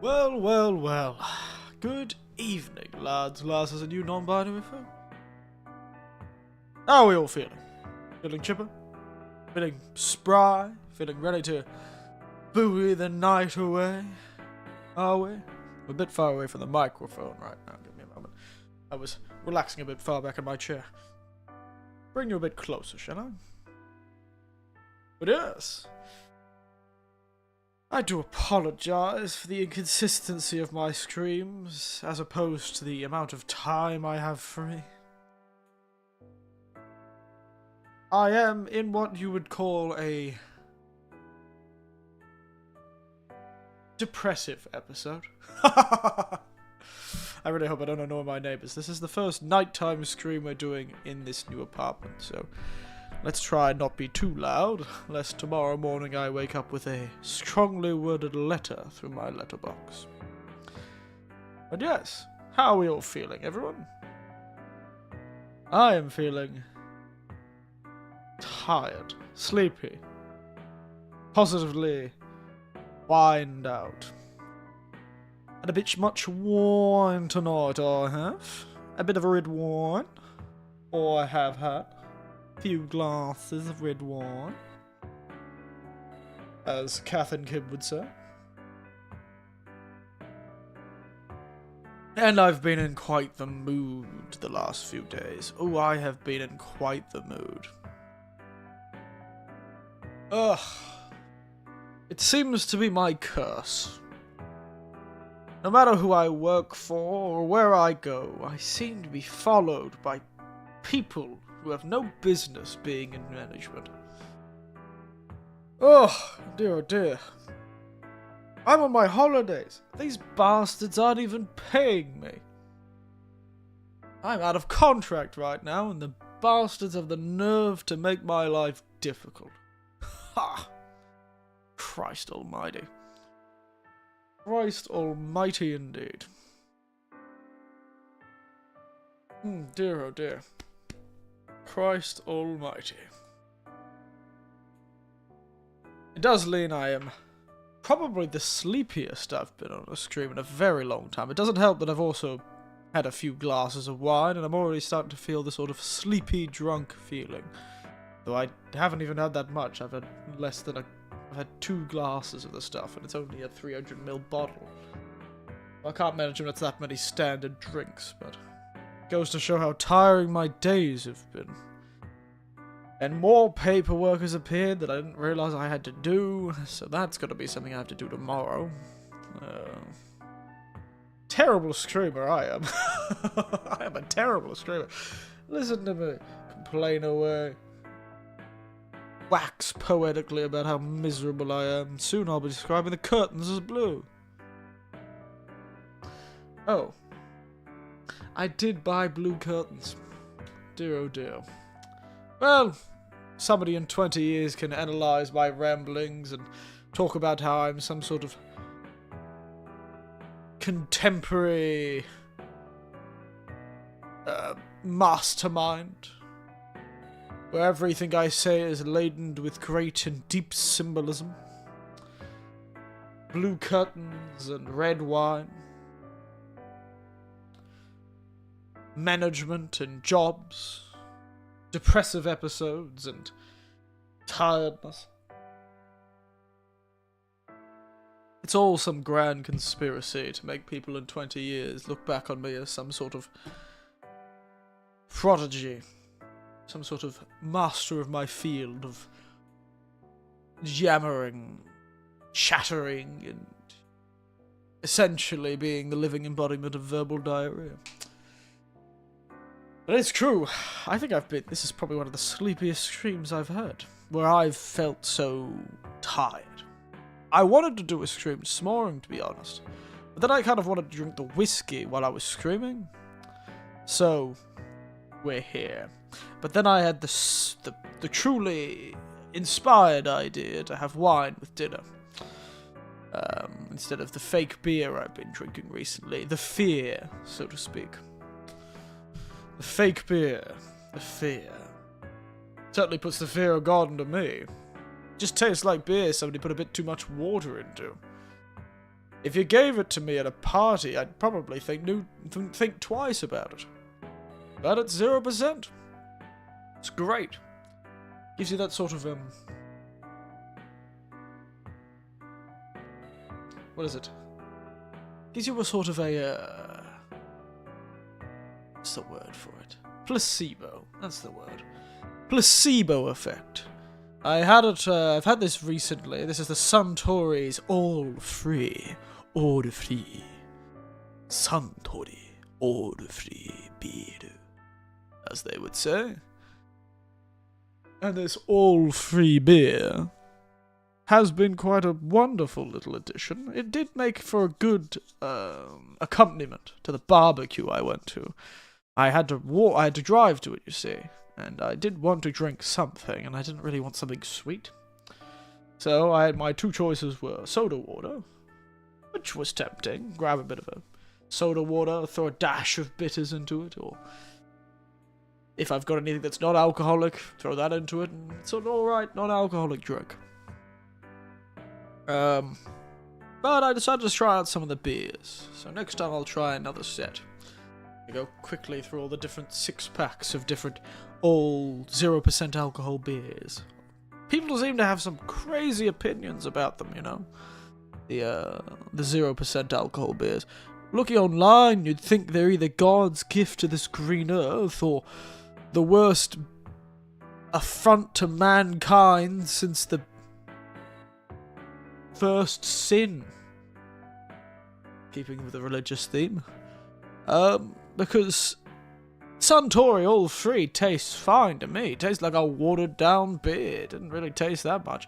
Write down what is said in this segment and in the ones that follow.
Well, well, well. Good evening, lads, lasses, and you non-binary folk. How are we all feeling? Feeling chipper? Feeling spry? Feeling ready to buoy the night away? Are we? I'm a bit far away from the microphone right now. Give me a moment. I was relaxing a bit far back in my chair. Bring you a bit closer, shall I? But yes. I do apologize for the inconsistency of my screams, as opposed to the amount of time I have free. I am in what you would call a depressive episode. I really hope I don't annoy my neighbors. This is the first nighttime scream we're doing in this new apartment, so let's try and not be too loud, lest tomorrow morning I wake up with a strongly worded letter through my letterbox. But yes, how are we all feeling, everyone? I am feeling tired, sleepy, positively wined out. And a bit much wine tonight, I have. A bit of red wine. Or I have had a few glasses of red wine, as Kath and Kim would say. And I've been in quite the mood the last few days. Oh, I have been in quite the mood. Ugh. It seems to be my curse. No matter who I work for or where I go, I seem to be followed by people who have no business being in management. Oh, dear, oh dear. I'm on my holidays. These bastards aren't even paying me. I'm out of contract right now, and the bastards have the nerve to make my life difficult. Ha! Christ almighty. Christ almighty indeed. Dear, oh dear. Christ almighty. It does mean I am probably the sleepiest I've been on a stream in a very long time. It doesn't help that I've also had a few glasses of wine, and I'm already starting to feel the sort of sleepy drunk feeling. Though I haven't even had that much. I've had less than I've had 2 glasses of the stuff, and it's only a 300ml bottle. I can't imagine it's that many standard drinks, but it goes to show how tiring my days have been. And more paperwork has appeared that I didn't realize I had to do, so that's going to be something I have to do tomorrow. Terrible screamer I am. I am a terrible screamer. Listen to me complain away. Wax poetically about how miserable I am. Soon I'll be describing the curtains as blue. Oh. I did buy blue curtains. Dear oh dear. Well, somebody in 20 years can analyse my ramblings and talk about how I'm some sort of contemporary mastermind, where everything I say is laden with great and deep symbolism. Blue curtains and red wine. Management and jobs. Depressive episodes and tiredness. It's all some grand conspiracy to make people in 20 years look back on me as some sort of prodigy. Some sort of master of my field of yammering, chattering, and essentially being the living embodiment of verbal diarrhea. But it's true. I think this is probably one of the sleepiest streams I've had, where I've felt so tired. I wanted to do a stream this morning, to be honest, but then I kind of wanted to drink the whiskey while I was screaming. So, we're here. But then I had the truly inspired idea to have wine with dinner. Instead of the fake beer I've been drinking recently. The fear, so to speak. The fake beer. The fear. Certainly puts the fear of God into me. Just tastes like beer somebody put a bit too much water into. If you gave it to me at a party, I'd probably think twice about it. But it's 0%. It's great. Gives you that sort of, what is it? Gives you a sort of a, what's the word for it? Placebo. That's the word. Placebo effect. I've had this recently. This is the Suntory's all-free, order-free. Suntory, order-free beer, as they would say. And this all-free beer has been quite a wonderful little addition. It did make for a good accompaniment to the barbecue I went to. I had to drive to it, you see, and I did want to drink something, and I didn't really want something sweet. So my two choices were soda water, which was tempting. Grab a bit of a soda water, throw a dash of bitters into it, or if I've got anything that's not alcoholic, throw that into it, and it's an alright non-alcoholic drink. But I decided to try out some of the beers, so next time I'll try another set. I go quickly through all the different 6-packs of different all 0% alcohol beers. People seem to have some crazy opinions about them, you know. The 0% alcohol beers. Looking online, you'd think they're either God's gift to this green earth or the worst affront to mankind since the first sin. Keeping with the religious theme. Because Suntory all free tastes fine to me. It tastes like a watered down beer. It didn't really taste that much.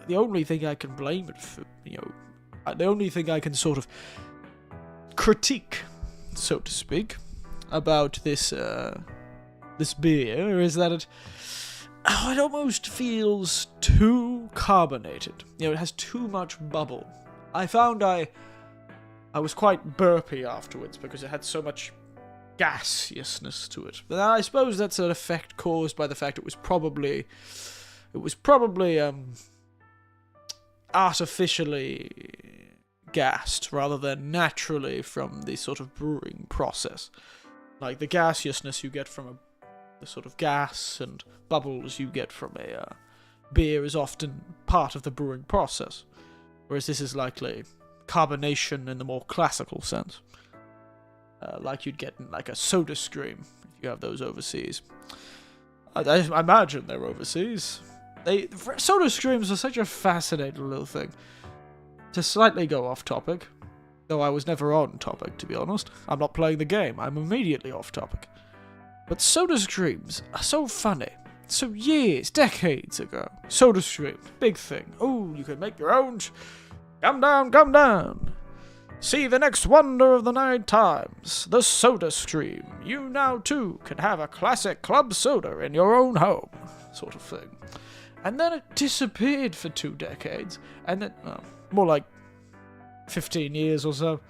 The only thing I can blame it for, the only thing I can sort of critique, so to speak, about this this beer is that it almost feels too carbonated. It has too much bubble. I found I was quite burpy afterwards because it had so much gaseousness to it. But I suppose that's an effect caused by the fact it was probably artificially gassed rather than naturally from the sort of brewing process. Like the gaseousness you get from the sort of gas and bubbles you get from a beer is often part of the brewing process, whereas this is likely carbonation in the more classical sense, like you'd get in like a soda stream if you have those overseas. I imagine they're overseas. Soda streams are such a fascinating little thing. To slightly go off topic, though I was never on topic, to be honest. I'm not playing the game. I'm immediately off topic. But soda streams are so funny. So years, decades ago, soda stream, big thing. Oh, you can make your own. Come down, come down. See the next wonder of the 9 times, the soda stream. You now, too, can have a classic club soda in your own home, sort of thing. And then it disappeared for 2 decades, and then, more like 15 years or so,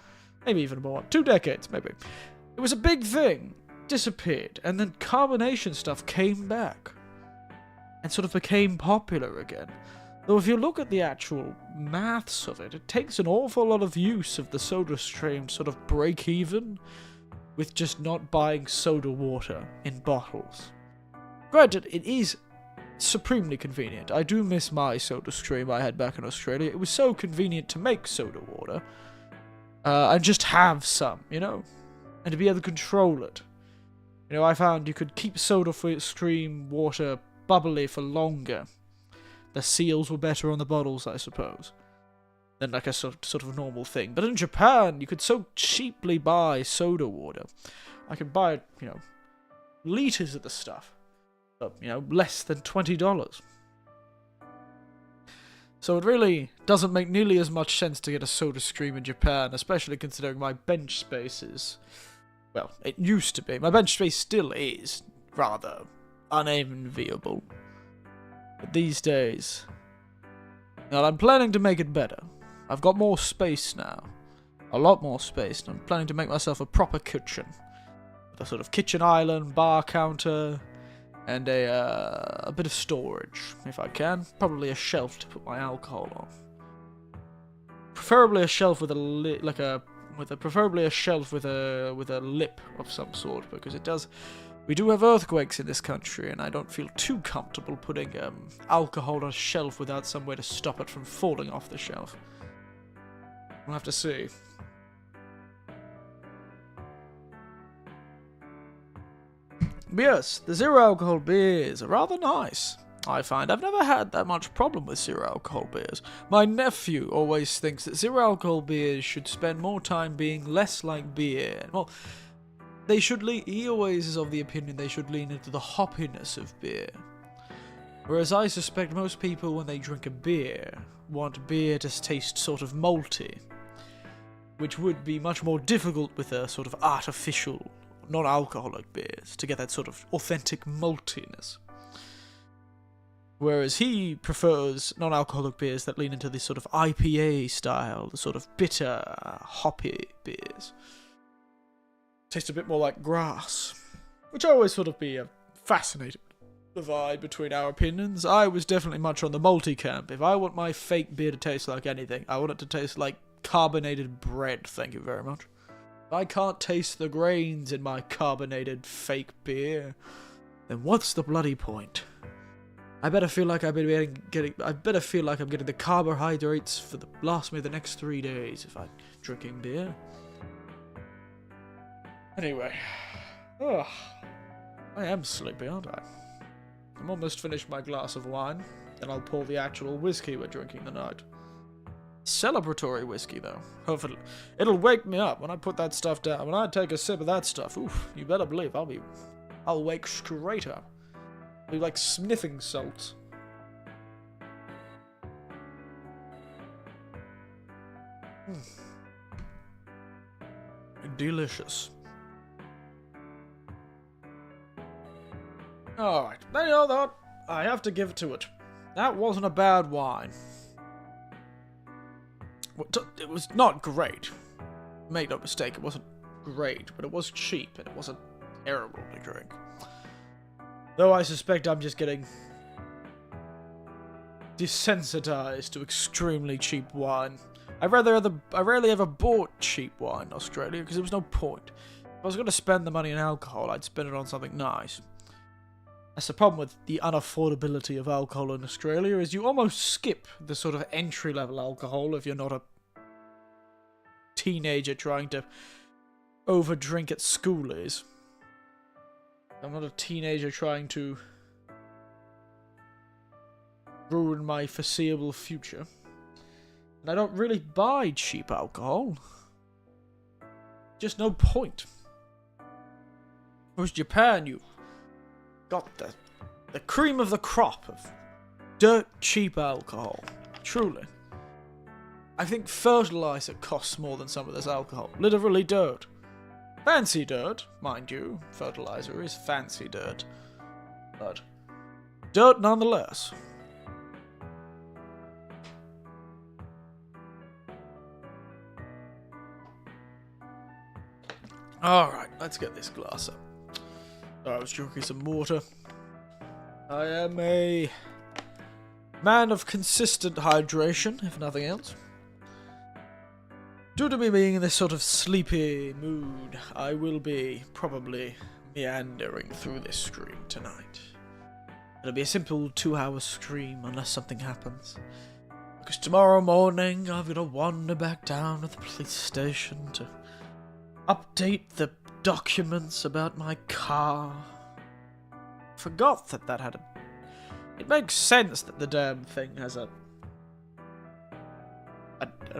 maybe even more, 2 decades, maybe. It was a big thing, disappeared, and then carbonation stuff came back, and sort of became popular again. Though if you look at the actual maths of it, it takes an awful lot of use of the soda stream sort of break even with just not buying soda water in bottles. Granted, it is supremely convenient. I do miss my soda stream I had back in Australia. It was so convenient to make soda water and just have some, and to be able to control it. I found you could keep soda stream water bubbly for longer. The seals were better on the bottles, I suppose, than like a sort of normal thing. But in Japan, you could so cheaply buy soda water. I could buy, liters of the stuff, but, less than $20. So it really doesn't make nearly as much sense to get a soda stream in Japan, especially considering my bench space is, well, it used to be. My bench space still is rather unenviable. But these days, I'm planning to make it better. I've got more space now. A lot more space. And I'm planning to make myself a proper kitchen. With a sort of kitchen island, bar counter, and a bit of storage, if I can. Probably a shelf to put my alcohol on. preferably a shelf with a preferably a shelf with a lip of some sort, because we do have earthquakes in this country, and I don't feel too comfortable putting alcohol on a shelf without some way to stop it from falling off the shelf. We'll have to see. But yes, the zero alcohol beers are rather nice, I find. I've never had that much problem with zero alcohol beers. My nephew always thinks that zero alcohol beers should spend more time being less like beer. Well, he always is of the opinion they should lean into the hoppiness of beer. Whereas I suspect most people, when they drink a beer, want beer to taste sort of malty, which would be much more difficult with a sort of artificial, non-alcoholic beers to get that sort of authentic maltiness. Whereas he prefers non-alcoholic beers that lean into this sort of IPA style, the sort of bitter, hoppy beers. Taste a bit more like grass, which I always sort of be a fascinating divide between our opinions. I was definitely much on the malty camp. If I want my fake beer to taste like anything, I want it to taste like carbonated bread, thank you very much. If I can't taste the grains in my carbonated fake beer, then what's the bloody point? I better feel like I'm getting the carbohydrates for last me the next 3 days if I'm drinking beer. Anyway, I am sleepy, aren't I? I'm almost finished my glass of wine, then I'll pour the actual whiskey we're drinking tonight. Celebratory whiskey, though. Hopefully, it'll wake me up when I put that stuff down. When I take a sip of that stuff, oof, you better believe I'll wake straight up. It'll be like sniffing salts. Delicious. Alright, you know that, I have to give it to it. That wasn't a bad wine. It was not great. Make no mistake, it wasn't great, but it was cheap, and it wasn't terrible to drink. Though I suspect I'm just getting desensitized to extremely cheap wine. I rarely ever bought cheap wine in Australia, because there was no point. If I was going to spend the money on alcohol, I'd spend it on something nice. That's the problem with the unaffordability of alcohol in Australia, is you almost skip the sort of entry-level alcohol if you're not a teenager trying to overdrink at schoolies. I'm not a teenager trying to ruin my foreseeable future. And I don't really buy cheap alcohol. Just no point. Whereas Japan, you got the cream of the crop of dirt cheap alcohol. Truly. I think fertilizer costs more than some of this alcohol. Literally dirt. Fancy dirt, mind you. Fertilizer is fancy dirt. But dirt nonetheless. Alright, let's get this glass up. I was drinking some water. I am a man of consistent hydration, if nothing else. Due to me being in this sort of sleepy mood, I will be probably meandering through this stream tonight. It'll be a simple 2-hour stream unless something happens. Because tomorrow morning I've got to wander back down to the police station to update the documents about my car. Forgot that had a... It makes sense that the damn thing has an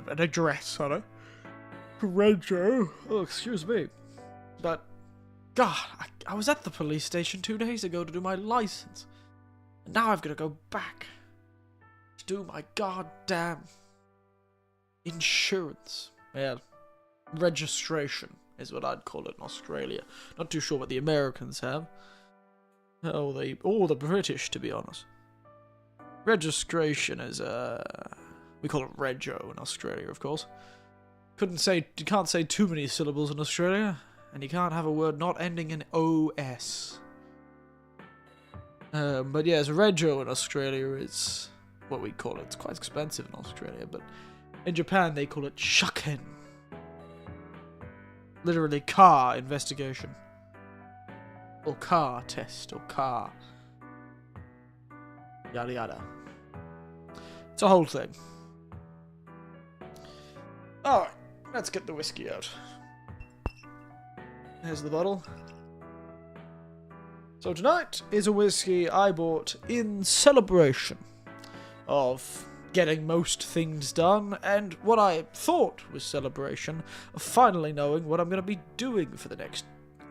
address on it. Rego. Oh, excuse me. But, God, I was at the police station 2 days ago to do my license. And now I've got to go back to do my goddamn insurance. Well, registration is what I'd call it in Australia. Not too sure what the Americans have. Or the British, to be honest. Registration is, we call it rego in Australia, of course. You can't say too many syllables in Australia, and you can't have a word not ending in OS. But yes, rego in Australia is what we call it. It's quite expensive in Australia, but In Japan, they call it shaken. Literally car investigation. Or car test, or car. Yada yada. It's a whole thing. Alright, let's get the whiskey out. Here's the bottle. So tonight is a whiskey I bought in celebration of getting most things done, and what I thought was celebration of finally knowing what I'm going to be doing for the next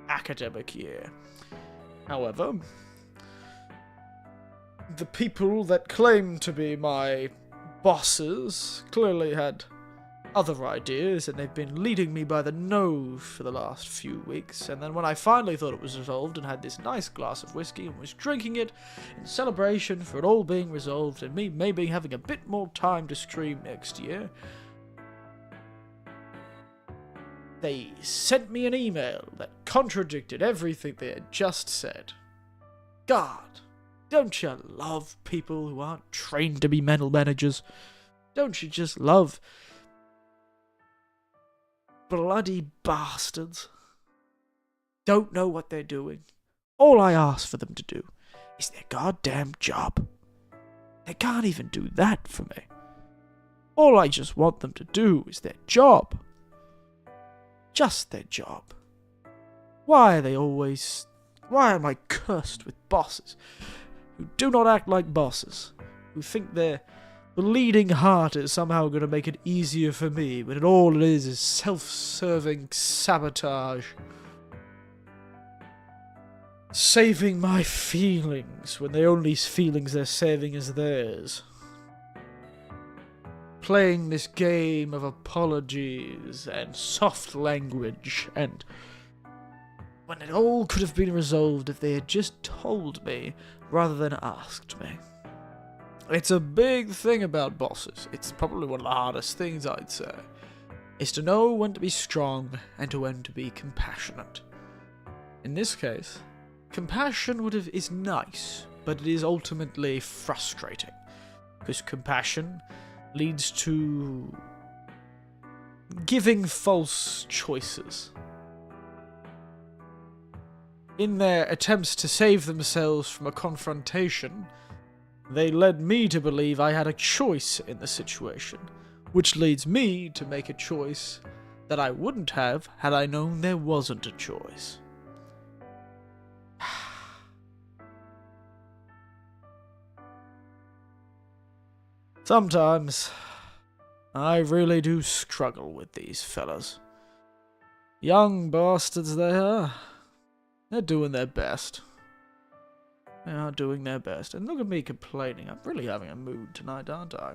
academic year. However, the people that claim to be my bosses clearly had other ideas, and they've been leading me by the nose for the last few weeks, and then when I finally thought it was resolved and had this nice glass of whiskey and was drinking it in celebration for it all being resolved and me maybe having a bit more time to stream next year, they sent me an email that contradicted everything they had just said. God, don't you love people who aren't trained to be mental managers? Don't you just love bloody bastards? Don't know what they're doing. All I ask for them to do is their goddamn job. They can't even do that for me. All I just want them to do is their job. Just their job. Why am I cursed with bosses who do not act like bosses, who think their bleeding heart is somehow going to make it easier for me, when all it is self-serving sabotage. Saving my feelings when the only feelings they're saving is theirs. Playing this game of apologies and soft language, and when it all could have been resolved if they had just told me rather than asked me. It's a big thing about bosses. It's probably one of the hardest things, I'd say, is to know when to be strong and to when to be compassionate. In this case, compassion is nice, but it is ultimately frustrating, because compassion leads to giving false choices. In their attempts to save themselves from a confrontation, they led me to believe I had a choice in the situation, which leads me to make a choice that I wouldn't have had I known there wasn't a choice. Sometimes, I really do struggle with these fellas. Young bastards they are. They're doing their best. They are doing their best. And look at me complaining. I'm really having a mood tonight, aren't I?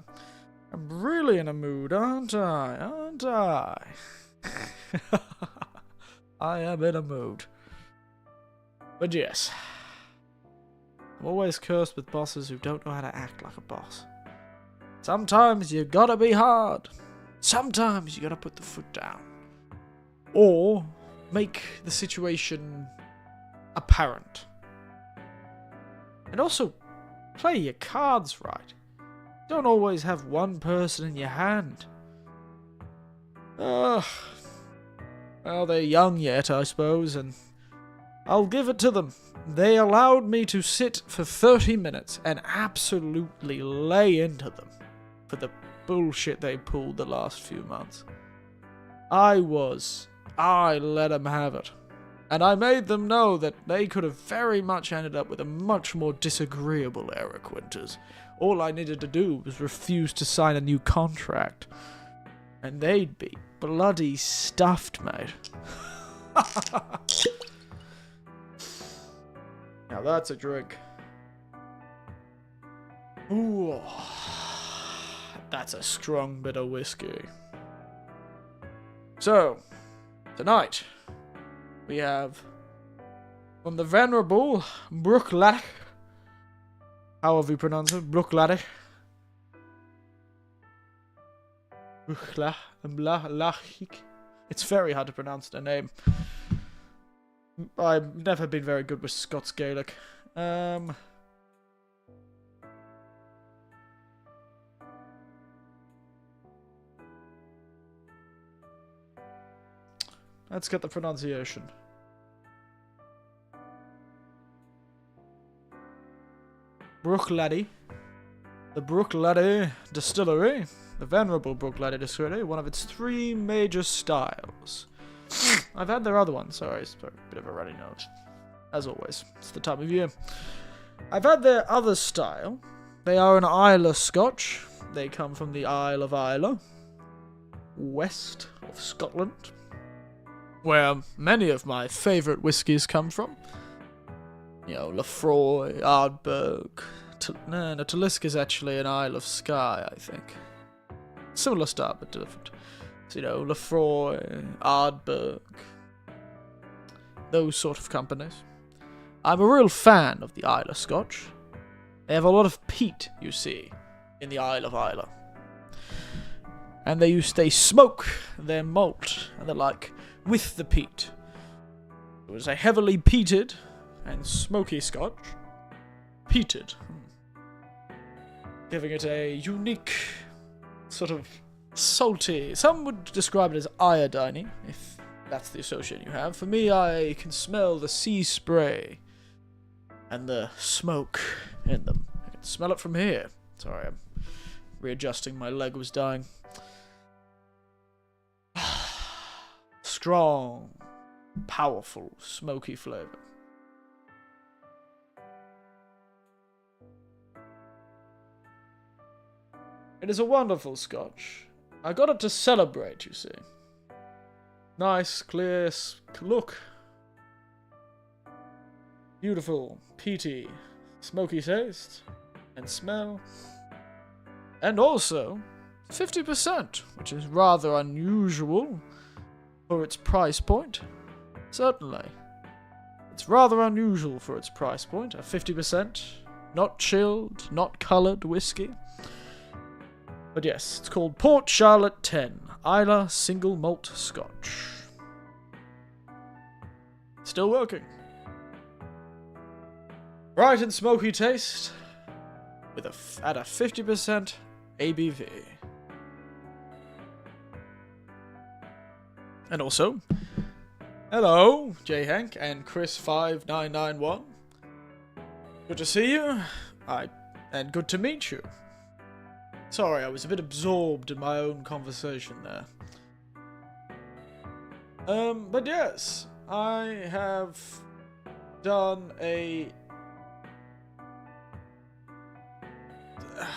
I'm really in a mood, aren't I? Aren't I? I am in a mood. But yes. I'm always cursed with bosses who don't know how to act like a boss. Sometimes you gotta be hard. Sometimes you gotta put the foot down. Or make the situation apparent. And also, play your cards right. Don't always have one person in your hand. Well, they're young yet, I suppose, and I'll give it to them. They allowed me to sit for 30 minutes and absolutely lay into them for the bullshit they pulled the last few months. I let them have it. And I made them know that they could have very much ended up with a much more disagreeable Eric Winters. All I needed to do was refuse to sign a new contract. And they'd be bloody stuffed, mate. Now that's a drink. Ooh. That's a strong bit of whiskey. So, tonight, we have from the Venerable Brookladdock. However you pronounce it, Brookladdock. It's very hard to pronounce their name. I've never been very good with Scots Gaelic. Let's get the pronunciation. Brooklady. The Brooklady Distillery. The Venerable Brooklady Distillery. One of its 3 major styles. I've had their other one. Sorry, it's a bit of a runny nose. As always, it's the time of year. I've had their other style. They are an Islay Scotch. They come from the Isle of Islay, west of Scotland, where many of my favourite whiskies come from. You know, Lefroy, Ardbeg. No, Talisk is actually an Isle of Skye, I think. Similar style, but different. So, you know, Lefroy, Ardbeg, those sort of companies. I'm a real fan of the Islay Scotch. They have a lot of peat, you see, in the Isle of Islay. And they smoke their malt, and they're like, with the peat. It was a heavily peated and smoky Scotch. Peated. Giving it a unique, sort of salty, some would describe it as iodine, if that's the association you have. For me, I can smell the sea spray and the smoke in them. I can smell it from here. Sorry, I'm readjusting, my leg was dying. Strong, powerful, smoky flavour. It is a wonderful Scotch. I got it to celebrate, you see. Nice, clear look. Beautiful, peaty, smoky taste and smell. And also, 50%, which is rather unusual for its price point. Certainly. It's rather unusual for its price point. A 50%, not chilled, not coloured whiskey. But yes, it's called Port Charlotte 10, Islay Single Malt Scotch. Still working. Bright and smoky taste, with at a 50% ABV. And also, hello, J Hank and Chris5991. Good to see you. And good to meet you. Sorry, I was a bit absorbed in my own conversation there. But yes, I have done a...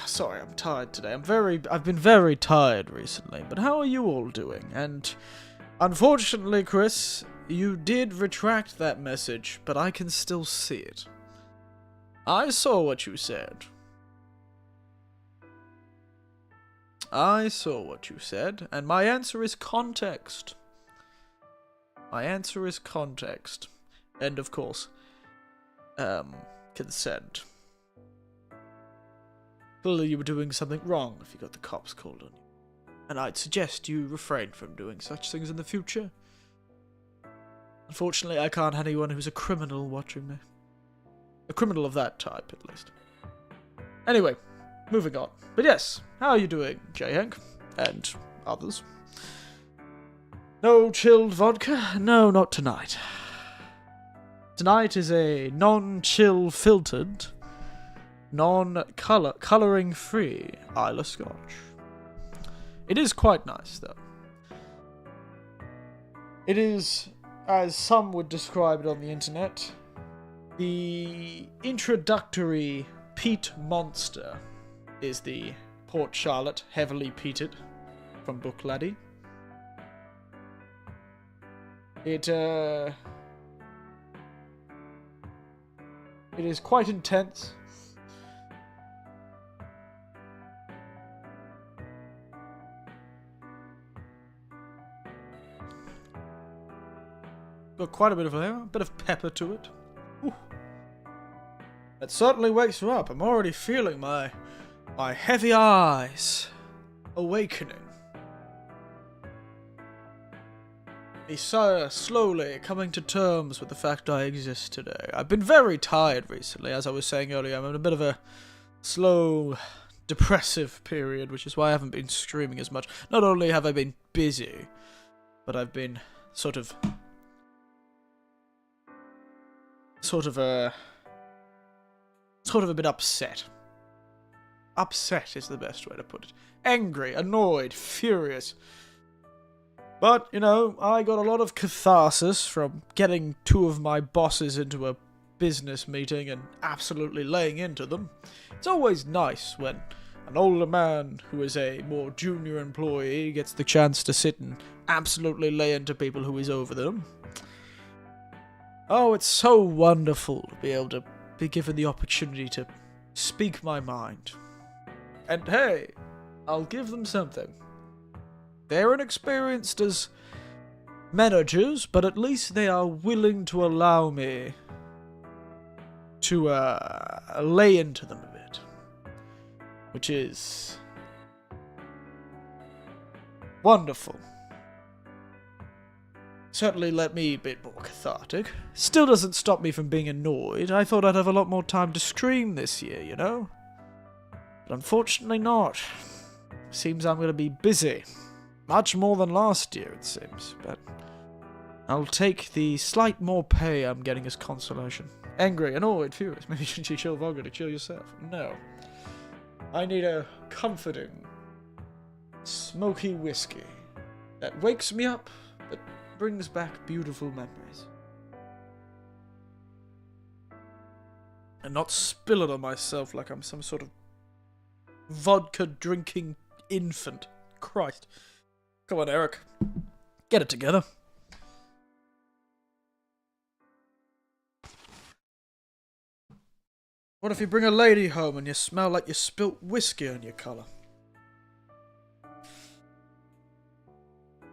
Sorry, I'm tired today. I've been very tired recently, but how are you all doing? And unfortunately, Chris, you did retract that message, but I can still see it. I saw what you said. I saw what you said, and my answer is context. My answer is context. And, of course, consent. Clearly you were doing something wrong if you got the cops called on you. And I'd suggest you refrain from doing such things in the future. Unfortunately, I can't have anyone who's a criminal watching me. A criminal of that type, at least. Anyway, moving on. But yes, how are you doing, J Hank? And others? No chilled vodka? No, not tonight. Tonight is a non-chill filtered, non-colouring free Islay Scotch. It is quite nice, though. It is, as some would describe it on the internet, the introductory peat monster is the Port Charlotte heavily peated from Brooklady. It is quite intense. Got quite a bit of flavor, a bit of pepper to it. Ooh. It certainly wakes you up. I'm already feeling my heavy eyes awakening. Me slowly coming to terms with the fact I exist today. I've been very tired recently, as I was saying earlier. I'm in a bit of a slow, depressive period, which is why I haven't been streaming as much. Not only have I been busy, but I've been sort of a bit upset. Upset is the best way to put it. Angry, annoyed, furious. But, you know, I got a lot of catharsis from getting two of my bosses into a business meeting and absolutely laying into them. It's always nice when an older man who is a more junior employee gets the chance to sit and absolutely lay into people who is over them. Oh, it's so wonderful to be able to be given the opportunity to speak my mind. And hey, I'll give them something. They're inexperienced as managers, but at least they are willing to allow me to lay into them a bit. Which is wonderful. Certainly let me be a bit more cathartic. Still doesn't stop me from being annoyed. I thought I'd have a lot more time to scream this year, you know? But unfortunately not. Seems I'm going to be busy. Much more than last year, it seems. But I'll take the slight more pay I'm getting as consolation. Angry, annoyed, furious. Maybe you should chill Vogger to chill yourself. No. I need a comforting, smoky whiskey that wakes me up, that brings back beautiful memories. And not spill it on myself like I'm some sort of vodka-drinking infant. Christ. Come on, Eric. Get it together. What if you bring a lady home and you smell like you spilt whiskey on your collar?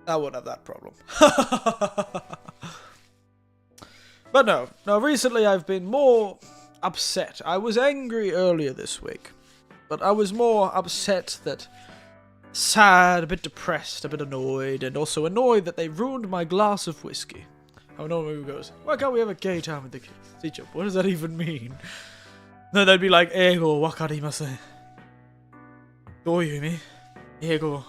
I won't have that problem. But no, recently I've been more upset. I was angry earlier this week, but I was more upset that sad, a bit depressed, a bit annoyed, and also annoyed that they ruined my glass of whiskey. How normally who goes, why can't we have a gay time with the kids? Teacher, what does that even mean? Then they'd be like, Eigo, wakarimasen. Doyumi? Eigo,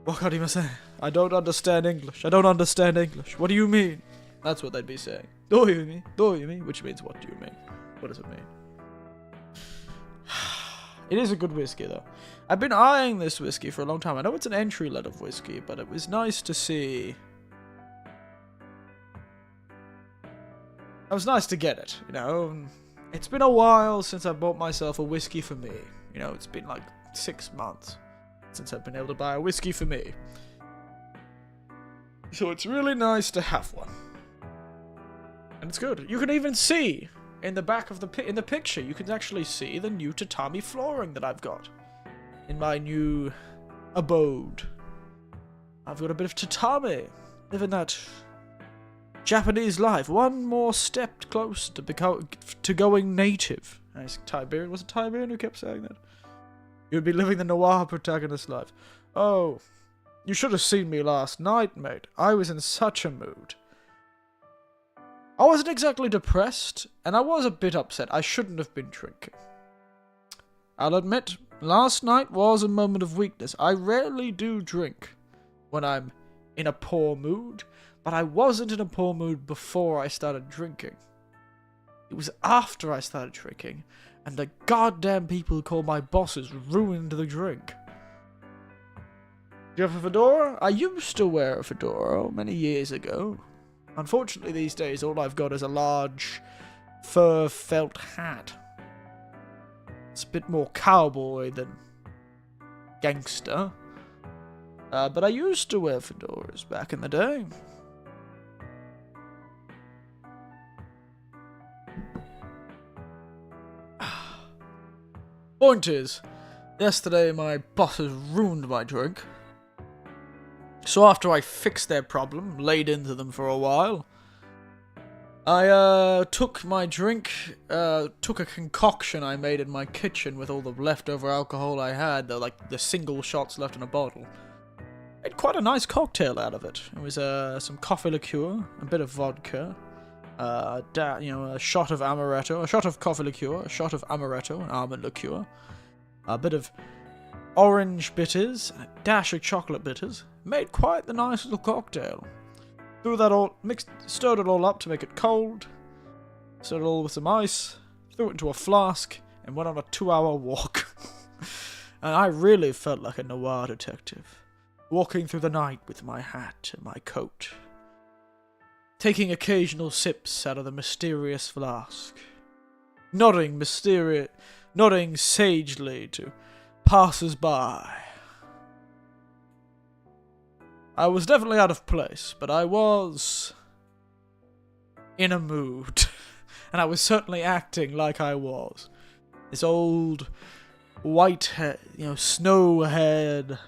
wakarimasen. I don't understand English. I don't understand English. What do you mean? That's what they'd be saying. Doyumi? Doyumi? Which means, what do you mean? What does it mean? It is a good whiskey, though. I've been eyeing this whiskey for a long time. I know it's an entry-level whiskey, but it was nice to see. It was nice to get it, you know. It's been a while since I bought myself a whiskey for me. You know, it's been like 6 months since I've been able to buy a whiskey for me. So it's really nice to have one. And it's good. You can even see in the back of the picture, you can actually see the new tatami flooring that I've got in my new abode. I've got a bit of tatami, living that Japanese life, one more step close to going native. Nice Tiberian. Was it Tiberian who kept saying that? You'd be living the noir protagonist life. Oh, you should have seen me last night, mate. I was in such a mood. I wasn't exactly depressed, and I was a bit upset. I shouldn't have been drinking. I'll admit, last night was a moment of weakness. I rarely do drink when I'm in a poor mood, but I wasn't in a poor mood before I started drinking. It was after I started drinking, and the goddamn people who call my bosses ruined the drink. Do you have a fedora? I used to wear a fedora many years ago. Unfortunately, these days, all I've got is a large fur felt hat. It's a bit more cowboy than gangster. But I used to wear fedoras back in the day. Point is, yesterday my bosses ruined my drink. So after I fixed their problem, laid into them for a while, I took my drink, took a concoction I made in my kitchen with all the leftover alcohol I had, the single shots left in a bottle. Made quite a nice cocktail out of it. It was some coffee liqueur, a bit of vodka, a shot of amaretto, a shot of coffee liqueur, a shot of amaretto, an almond liqueur, a bit of orange bitters, and a dash of chocolate bitters. Made quite the nice little cocktail. Stirred it all up to make it cold. Stirred it all with some ice. Threw it into a flask and went on a 2-hour walk. And I really felt like a noir detective, walking through the night with my hat and my coat, taking occasional sips out of the mysterious flask, nodding sagely to passers-by. I was definitely out of place, but I was in a mood, and I was certainly acting like I was. This old, white-haired, snow-haired,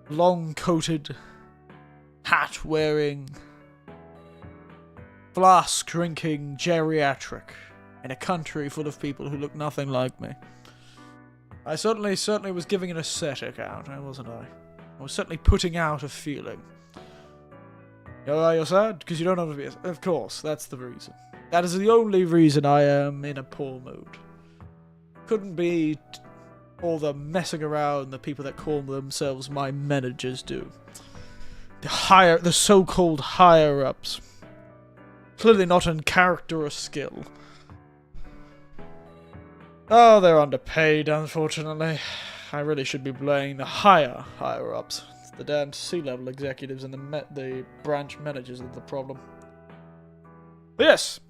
long-coated, hat-wearing, flask-drinking geriatric in a country full of people who look nothing like me. I certainly was giving an ascetic out, wasn't I? I was certainly putting out a feeling. You're sad? Because you don't know to be... Of course, that's the reason. That is the only reason I am in a poor mood. Couldn't be all the messing around the people that call themselves my managers do. The so-called higher-ups. Clearly not in character or skill. Oh, they're underpaid, unfortunately. I really should be blaming the higher-ups. It's the damned C-level executives and the branch managers are the problem. But yes,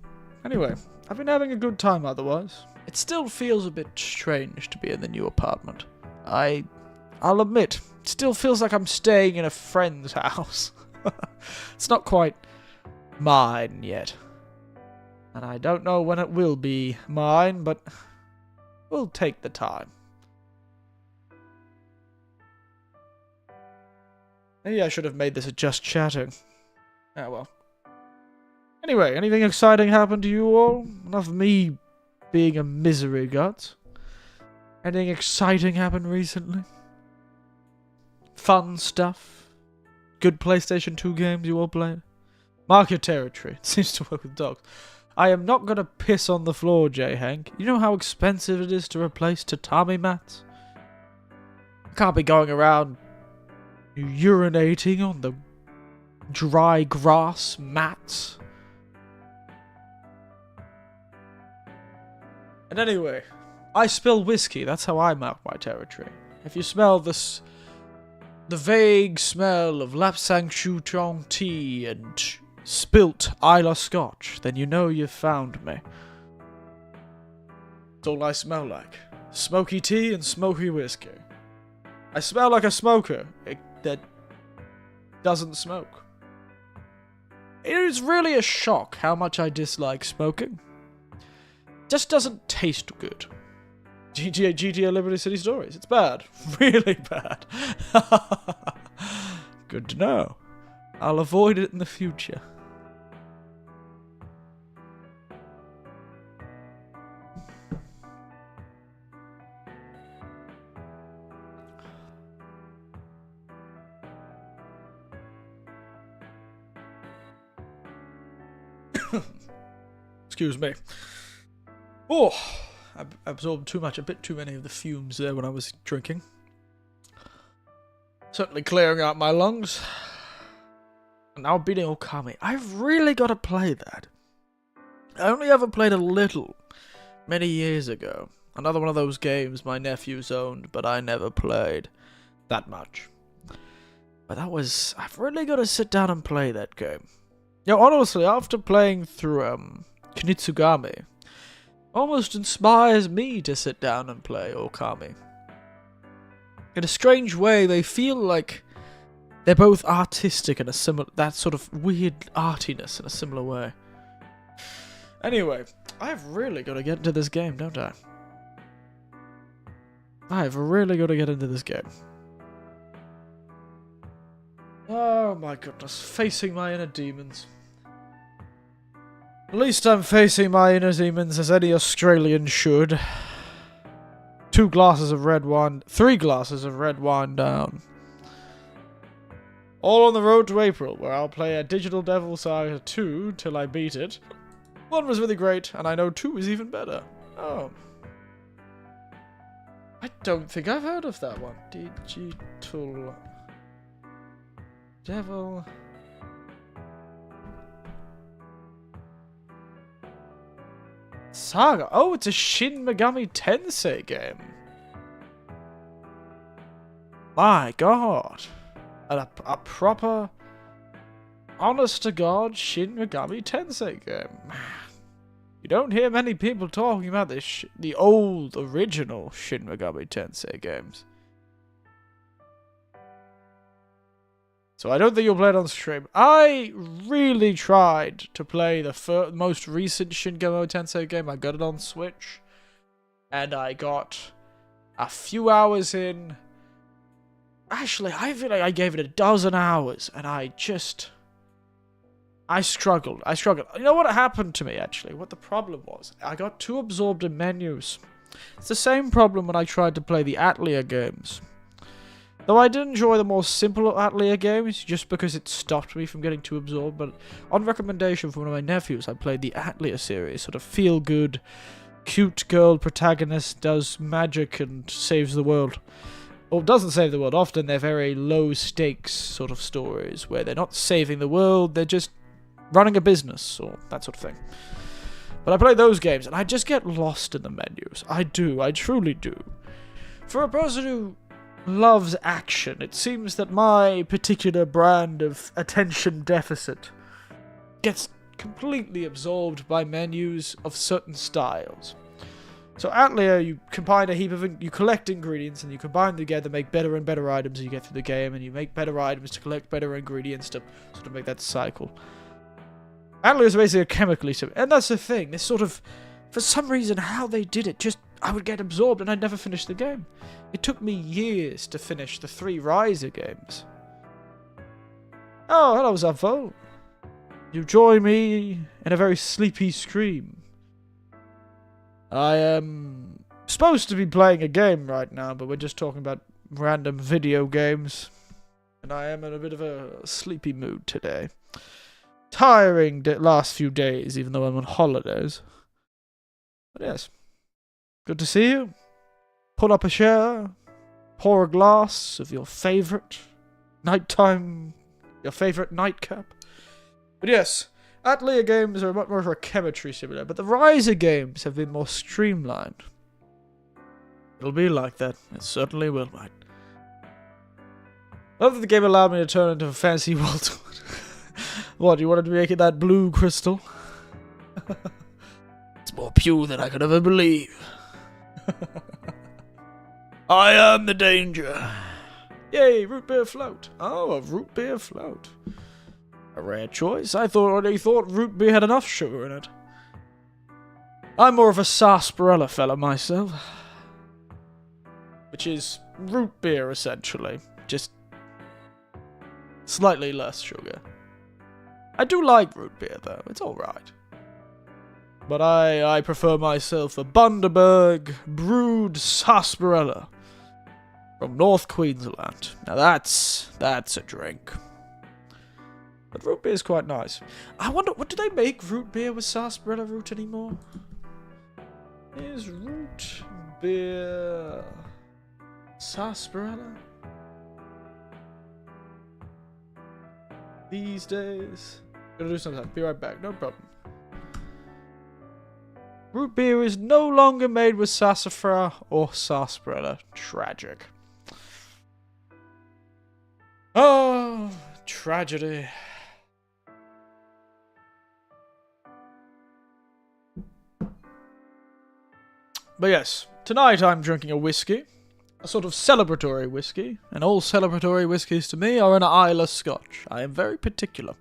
anyway, I've been having a good time otherwise. It still feels a bit strange to be in the new apartment. I'll admit, it still feels like I'm staying in a friend's house. It's not quite mine yet. And I don't know when it will be mine, but we'll take the time. Maybe I should have made this a just chatting. Ah, well. Anyway, anything exciting happened to you all? Enough of me being a misery gut. Anything exciting happened recently? Fun stuff? Good PlayStation 2 games you all played? Mark your territory. It seems to work with dogs. I am not gonna piss on the floor, J. Hank. You know how expensive it is to replace tatami mats? I can't be going around urinating on the dry grass mats. And anyway, I spill whiskey. That's how I mark my territory. If you smell the vague smell of Lapsang Chutong tea and spilt Isla Scotch, then you know you've found me. That's all I smell like. Smoky tea and smoky whiskey. I smell like a smoker that doesn't smoke. It is really a shock how much I dislike smoking. Just doesn't taste good. GTA Liberty City Stories. It's bad. Really bad. Good to know. I'll avoid it in the future. Excuse me. Oh, I absorbed a bit too many of the fumes there when I was drinking. Certainly clearing out my lungs. And now beating Okami. I've really got to play that. I only ever played a little, many years ago. Another one of those games my nephews owned, but I never played that much. But I've really got to sit down and play that game. Honestly, after playing through Kunitsugami, almost inspires me to sit down and play Okami. In a strange way, they feel like they're both artistic in a similar, that sort of weird artiness in a similar way. Anyway, I've really got to get into this game, don't I? I've really got to get into this game. Oh my goodness, facing my inner demons. At least I'm facing my inner demons as any Australian should. 3 glasses of red wine down. All on the road to April, where I'll play a Digital Devil Saga 2 till I beat it. 1 was really great, and I know 2 is even better. Oh. I don't think I've heard of that one. Digital Devil Saga. Oh, it's a Shin Megami Tensei game. My god. A proper, honest-to-God Shin Megami Tensei game. You don't hear many people talking about this the old, original Shin Megami Tensei games. So I don't think you'll play it on stream. I really tried to play the most recent Shin Megami Tensei game. I got it on Switch. And I got a few hours in. Actually, I feel like I gave it a dozen hours. And I struggled. You know what happened to me, actually? What the problem was? I got too absorbed in menus. It's the same problem when I tried to play the Atlia games. Though I did enjoy the more simple Atlia games, just because it stopped me from getting too absorbed, but on recommendation from one of my nephews, I played the Atlia series, sort of feel-good, cute girl protagonist does magic and saves the world. Or doesn't save the world, often they're very low-stakes sort of stories, where they're not saving the world, they're just running a business, or that sort of thing. But I play those games, and I just get lost in the menus. I truly do. For a person who loves action, it seems that my particular brand of attention deficit gets completely absorbed by menus of certain styles. So Atlia, you combine a heap of you collect ingredients and you combine them together, make better and better items as you get through the game, and you make better items to collect better ingredients to sort of make that cycle. Atlia is basically a chemically sim, and that's the thing. This sort of, for some reason, how they did it, just I would get absorbed and I'd never finish the game. It took me years to finish the 3 Riser games. Oh, hello, Zavo. You join me in a very sleepy scream. I am supposed to be playing a game right now, but we're just talking about random video games. And I am in a bit of a sleepy mood today. Tiring last few days, even though I'm on holidays. But yes. Good to see you. Pull up a chair. Pour a glass of your favourite nighttime, your favourite nightcap. But yes, Atlia games are much more of a chemistry simulator, but the Riser games have been more streamlined. It'll be like that. It certainly will, mate. Love that the game allowed me to turn into a fancy world. What, you wanted to make it that blue crystal? It's more pure than I could ever believe. I am the danger. Yay, root beer float. Oh, a root beer float. A rare choice. I already thought root beer had enough sugar in it. I'm more of a sarsaparilla fella myself. Which is root beer, essentially. Just slightly less sugar. I do like root beer, though. It's alright. But I prefer myself a Bundaberg brewed sarsaparilla from North Queensland. Now that's a drink. But root beer is quite nice. I wonder, what do they make root beer with sarsaparilla root anymore? Is root beer sarsaparilla these days? Gonna do something. Be right back. No problem. Root beer is no longer made with sassafras or sarsaparilla. Tragic. Oh, tragedy. But yes, tonight I'm drinking a whiskey. A sort of celebratory whiskey. And all celebratory whiskies to me are an Islay Scotch. I am very particular.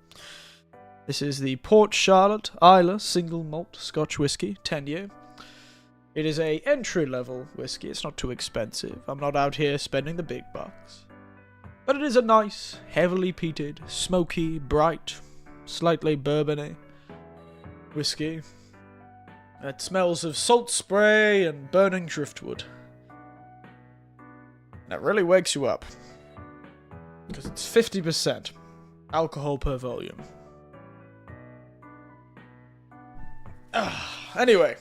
This is the Port Charlotte Islay Single Malt Scotch Whiskey, 10-year. It is a entry-level whiskey. It's not too expensive. I'm not out here spending the big bucks. But it is a nice, heavily peated, smoky, bright, slightly bourbony whiskey. It smells of salt spray and burning driftwood. And it really wakes you up. Because it's 50% alcohol per volume. Anyway,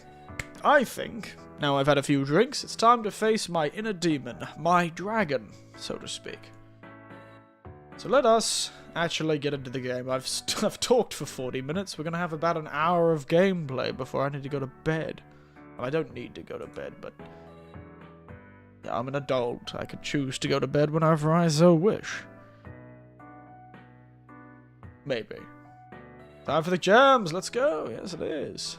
I think, now I've had a few drinks, it's time to face my inner demon, my dragon, so to speak. So let us actually get into the game. I've talked for 40 minutes. We're going to have about an hour of gameplay before I need to go to bed. Well, I don't need to go to bed, but yeah, I'm an adult. I could choose to go to bed whenever I so wish. Maybe. Time for the jams. Let's go. Yes, it is.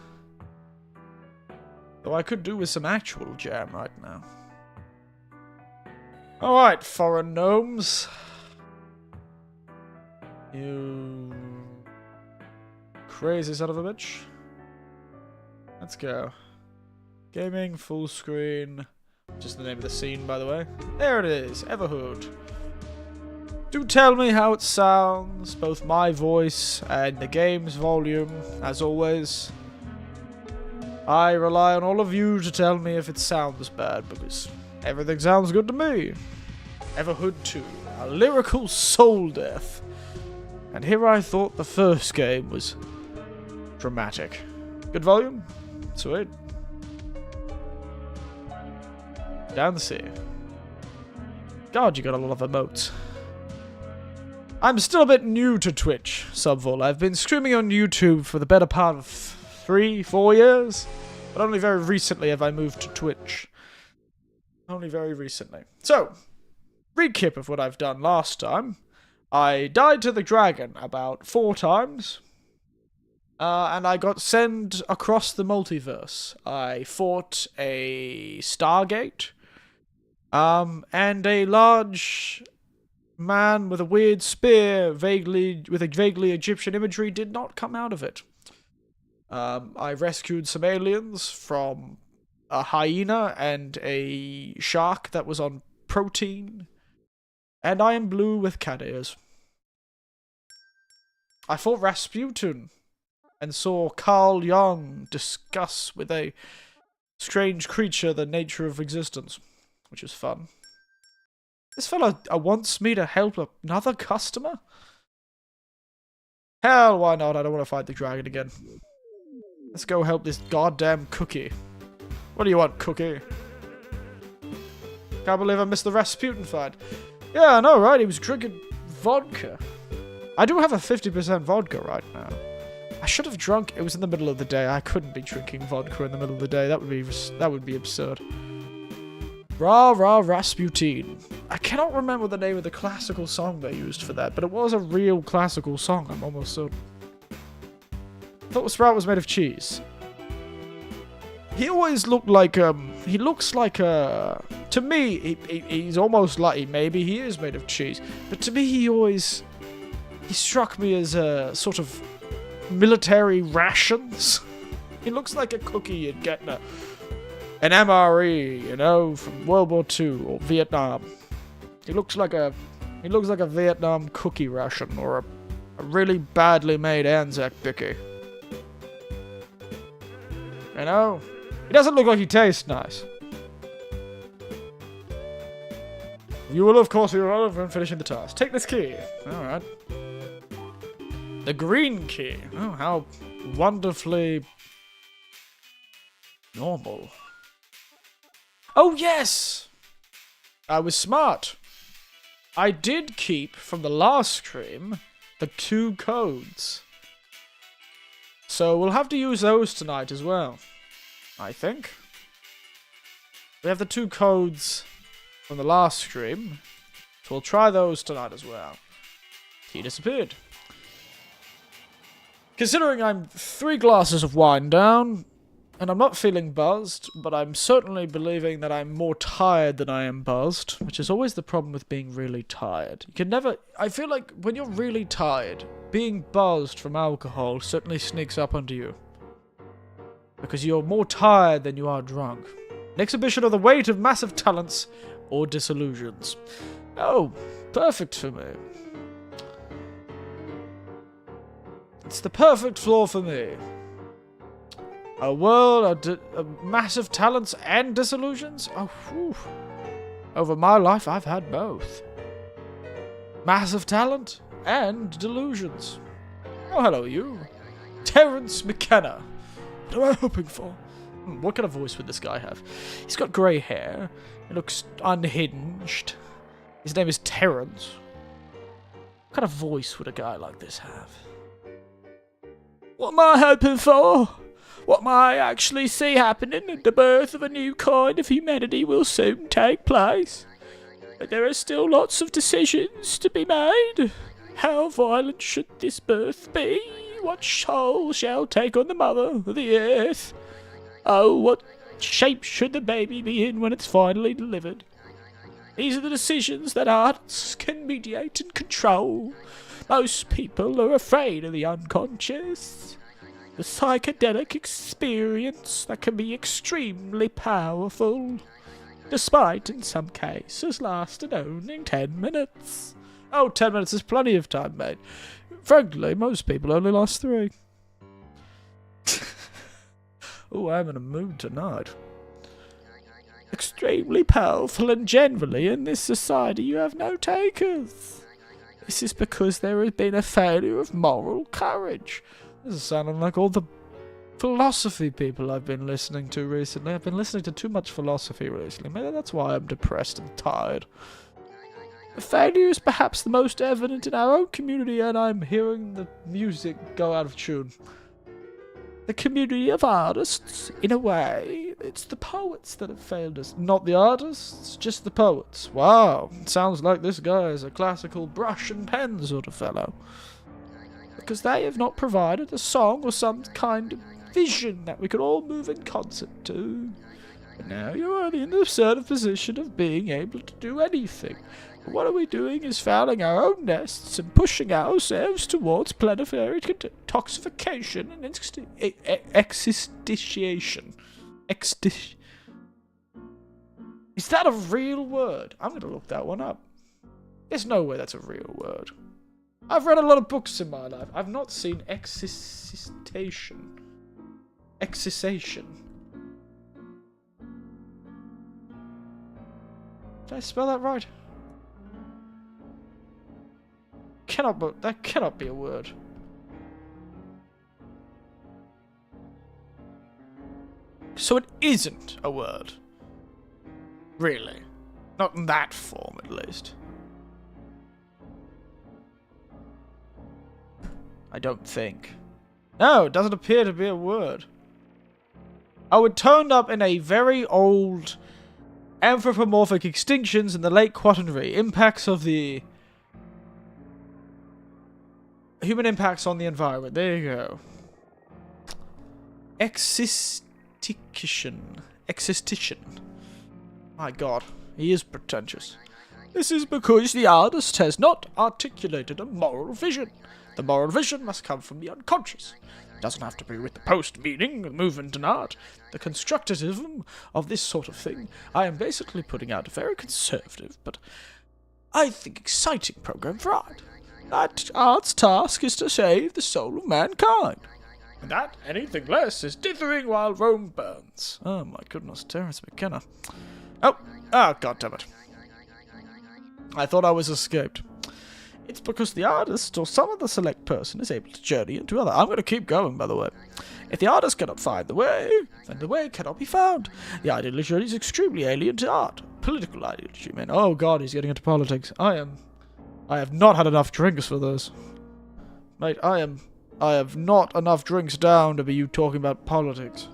Though I could do with some actual jam right now. Alright, foreign gnomes. You crazy son of a bitch. Let's go. Gaming, full screen. Just the name of the scene, by the way. There it is, Everhood. Do tell me how it sounds, both my voice and the game's volume, as always. I rely on all of you to tell me if it sounds bad, because everything sounds good to me. Everhood 2, a lyrical soul death. And here I thought the first game was dramatic. Good volume? Sweet. Down the sea. God, you got a lot of emotes. I'm still a bit new to Twitch, Subvol. I've been streaming on YouTube for the better part of 3-4 years. But only very recently have I moved to Twitch. Only very recently. So, recap of what I've done last time. I died to the dragon about 4 times. And I got sent across the multiverse. I fought a Stargate. And a large man with a weird spear, with a vaguely Egyptian imagery, did not come out of it. I rescued some aliens from a hyena and a shark that was on protein. And I am blue with cat ears. I fought Rasputin and saw Carl Jung discuss with a strange creature the nature of existence, which was fun. This fella wants me to help another customer? Hell, why not? I don't want to fight the dragon again. Let's go help this goddamn cookie. What do you want, cookie? Can't believe I missed the Rasputin fight. Yeah, I know, right? He was drinking vodka. I do have a 50% vodka right now. I should have drunk. It was in the middle of the day. I couldn't be drinking vodka in the middle of the day. That would be absurd. Rah rah Rasputin. I cannot remember the name of the classical song they used for that, but it was a real classical song. I'm almost certain. I thought the sprout was made of cheese. He always looked like he looks like to me he's almost like, maybe he is made of cheese, but to me he struck me as a sort of military rations. He looks like a cookie you'd get in an MRE, you know, from World War II or Vietnam. He looks like a Vietnam cookie ration or a really badly made Anzac bicky. You know? He doesn't look like he tastes nice. You will, of course, be relevant when finishing the task. Take this key. Alright. The green key. Oh, how wonderfully normal. Oh, yes! I was smart. I did keep, from the last stream, the 2 codes. So we'll have to use those tonight as well. I think. We have the 2 codes from the last stream. So we'll try those tonight as well. He disappeared. Considering I'm 3 glasses of wine down, and I'm not feeling buzzed, but I'm certainly believing that I'm more tired than I am buzzed, which is always the problem with being really tired. You can never... I feel like when you're really tired, being buzzed from alcohol certainly sneaks up onto you. Because you're more tired than you are drunk. An exhibition of the weight of massive talents or disillusions. Oh, perfect for me. It's the perfect floor for me. A world of massive talents and disillusions? Oh, whew. Over my life, I've had both. Massive talent and delusions. Oh, hello, you. Terence McKenna. What am I hoping for? What kind of voice would this guy have? He's got grey hair. He looks unhinged. His name is Terence. What kind of voice would a guy like this have? What am I hoping for? What might I actually see happening? The birth of a new kind of humanity will soon take place. But there are still lots of decisions to be made. How violent should this birth be? What soul shall take on the mother, the earth? Oh, what shape should the baby be in when it's finally delivered? These are the decisions that arts can mediate and control. Most people are afraid of the unconscious. The psychedelic experience that can be extremely powerful, despite in some cases lasting only 10 minutes. Oh, 10 minutes is plenty of time, mate. Frankly, most people only last 3. Oh, I'm in a mood tonight. Extremely powerful, and generally in this society you have no takers. This is because there has been a failure of moral courage. This is sounding like all the philosophy people I've been listening to recently. I've been listening to too much philosophy recently. Maybe that's why I'm depressed and tired. The failure is perhaps the most evident in our own community, and I'm hearing the music go out of tune. The community of artists, in a way, it's the poets that have failed us. Not the artists, just the poets. Wow, sounds like this guy is a classical brush and pen sort of fellow. Because they have not provided a song or some kind of vision that we could all move in concert to. And now you're only in the absurd position of being able to do anything. But what are we doing is fouling our own nests and pushing ourselves towards planetary toxification and existentiation. Is that a real word? I'm going to look that one up. There's no way that's a real word. I've read a lot of books in my life. I've not seen existation. Excisation. Did I spell that right? That cannot be a word. So it isn't a word. Really. Not in that form, at least. I don't think. No, it doesn't appear to be a word. Oh, it turned up in a very old anthropomorphic extinctions in the late Quaternary. Impacts of the human impacts on the environment. There you go. Existition. My god, he is pretentious. This is because the artist has not articulated a moral vision. The moral vision must come from the unconscious. It doesn't have to be with the post-meaning, the movement in art, the constructivism of this sort of thing. I am basically putting out a very conservative, but I think exciting program for art. That art's task is to save the soul of mankind. And that, anything less, is dithering while Rome burns. Oh my goodness, Terence McKenna. Oh, goddammit. I thought I was escaped. It's because the artist or some other select person is able to journey into other. I'm going to keep going, by the way. If the artist cannot find the way, then the way cannot be found. The ideology is extremely alien to art. Political ideology, man. Oh god, he's getting into politics. I have not had enough drinks for this. Mate, I have not enough drinks down to be you talking about politics.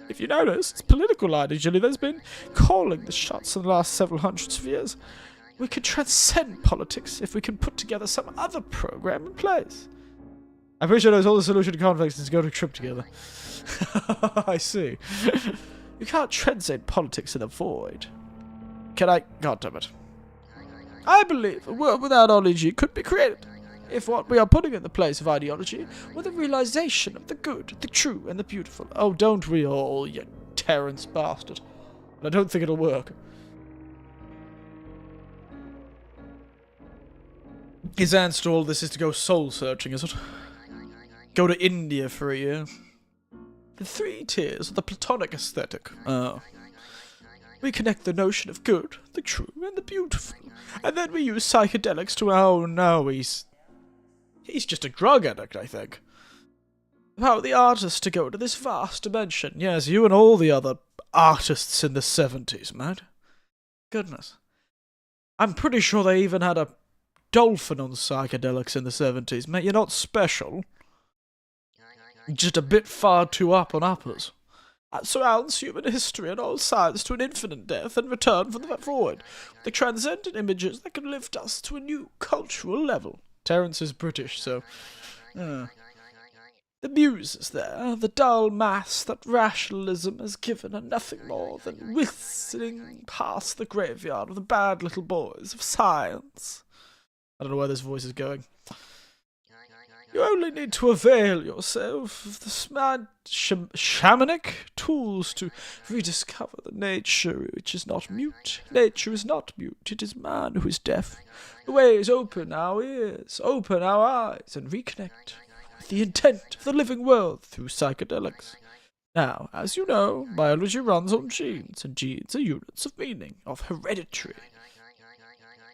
If you notice, it's political ideology that's been calling the shots in the last several hundreds of years. We could transcend politics if we can put together some other program in place. I'm pretty sure all the solution to conflicts is to go to a trip together. I see. You can't transcend politics in a void. Can I? God damn it. I believe a world without ideology could be created. If what we are putting in the place of ideology were the realization of the good, the true, and the beautiful. Oh, don't we all, you Terrence bastard. I don't think it'll work. His answer to all this is to go soul-searching, is it? Go to India for a year. The 3 tiers of the Platonic aesthetic. Oh. We connect the notion of good, the true, and the beautiful. And then we use psychedelics to... Oh no, he's just a drug addict, I think. Allow the artist to go to this vast dimension. Yes, you and all the other artists in the 70s, mate. Goodness. I'm pretty sure they even had a dolphin on psychedelics in the 70s. Mate, you're not special. You're just a bit far too up on uppers. That surrounds human history and all science to an infinite death and return from the void, with the transcendent images that can lift us to a new cultural level. Terence is British, so... The muse is there, the dull mass that rationalism has given, and nothing more than whistling past the graveyard of the bad little boys of science. I don't know where this voice is going. You only need to avail yourself of the shamanic tools to rediscover the nature which is not mute. Nature is not mute, it is man who is deaf. The way is open our ears, open our eyes, and reconnect with the intent of the living world through psychedelics. Now, as you know, biology runs on genes, and genes are units of meaning, of hereditary.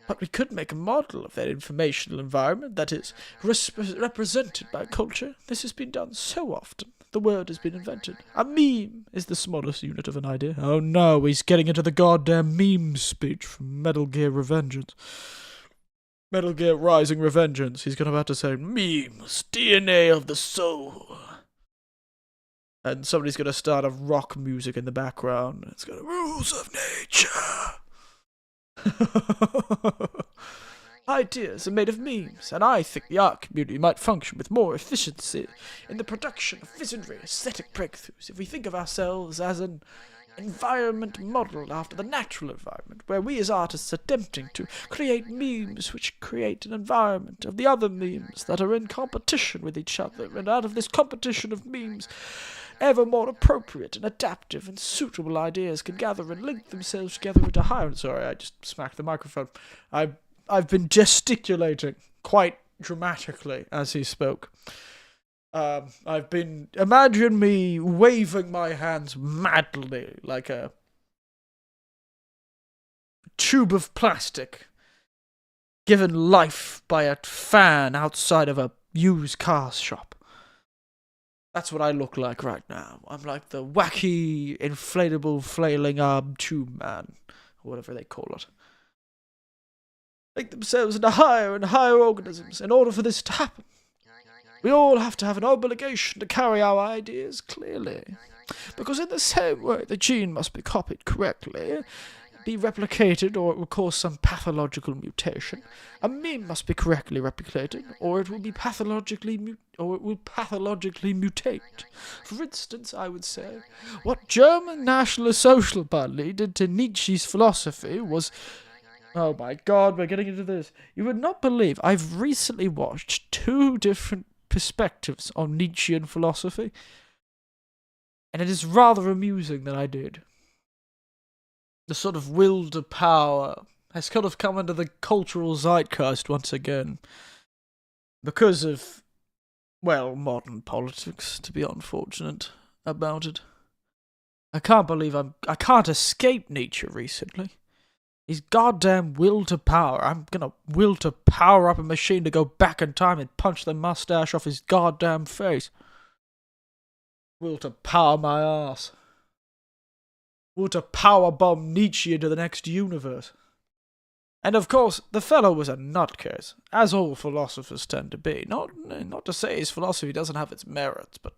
But we could make a model of that informational environment that is represented by culture. This has been done so often. The word has been invented. A meme is the smallest unit of an idea. Oh no, he's getting into the goddamn meme speech from Metal Gear Revengeance. Metal Gear Rising Revengeance. He's about to say, memes, DNA of the soul. And somebody's going to start a rock music in the background. It's got rules of nature. Ideas are made of memes, and I think the art community might function with more efficiency in the production of visionary aesthetic breakthroughs if we think of ourselves as an environment modelled after the natural environment, where we as artists are attempting to create memes which create an environment of the other memes that are in competition with each other, and out of this competition of memes, ever more appropriate and adaptive and suitable ideas can gather and link themselves together into higher... Sorry, I just smacked the microphone. I've been gesticulating quite dramatically as he spoke. Imagine me waving my hands madly like a tube of plastic given life by a fan outside of a used car shop. That's what I look like right now. I'm like the wacky, inflatable, flailing arm tube man, or whatever they call it. Make themselves into higher and higher organisms in order for this to happen. We all have to have an obligation to carry our ideas clearly. Because in the same way the gene must be copied correctly, be replicated, or it will cause some pathological mutation. A meme must be correctly replicated, or it will be pathologically mutate. For instance, I would say, what German National Social Party did to Nietzsche's philosophy was... Oh my god, we're getting into this. You would not believe, I've recently watched 2 different perspectives on Nietzschean philosophy, and it is rather amusing that I did. The sort of will to power has kind of come into the cultural zeitgeist once again. Because of, well, modern politics, to be unfortunate about it. I can't believe I can't escape Nietzsche recently. His goddamn will to power. I'm gonna will to power up a machine to go back in time and punch the mustache off his goddamn face. Will to power my ass. Will to powerbomb Nietzsche into the next universe. And of course, the fellow was a nutcase, as all philosophers tend to be. Not to say his philosophy doesn't have its merits, but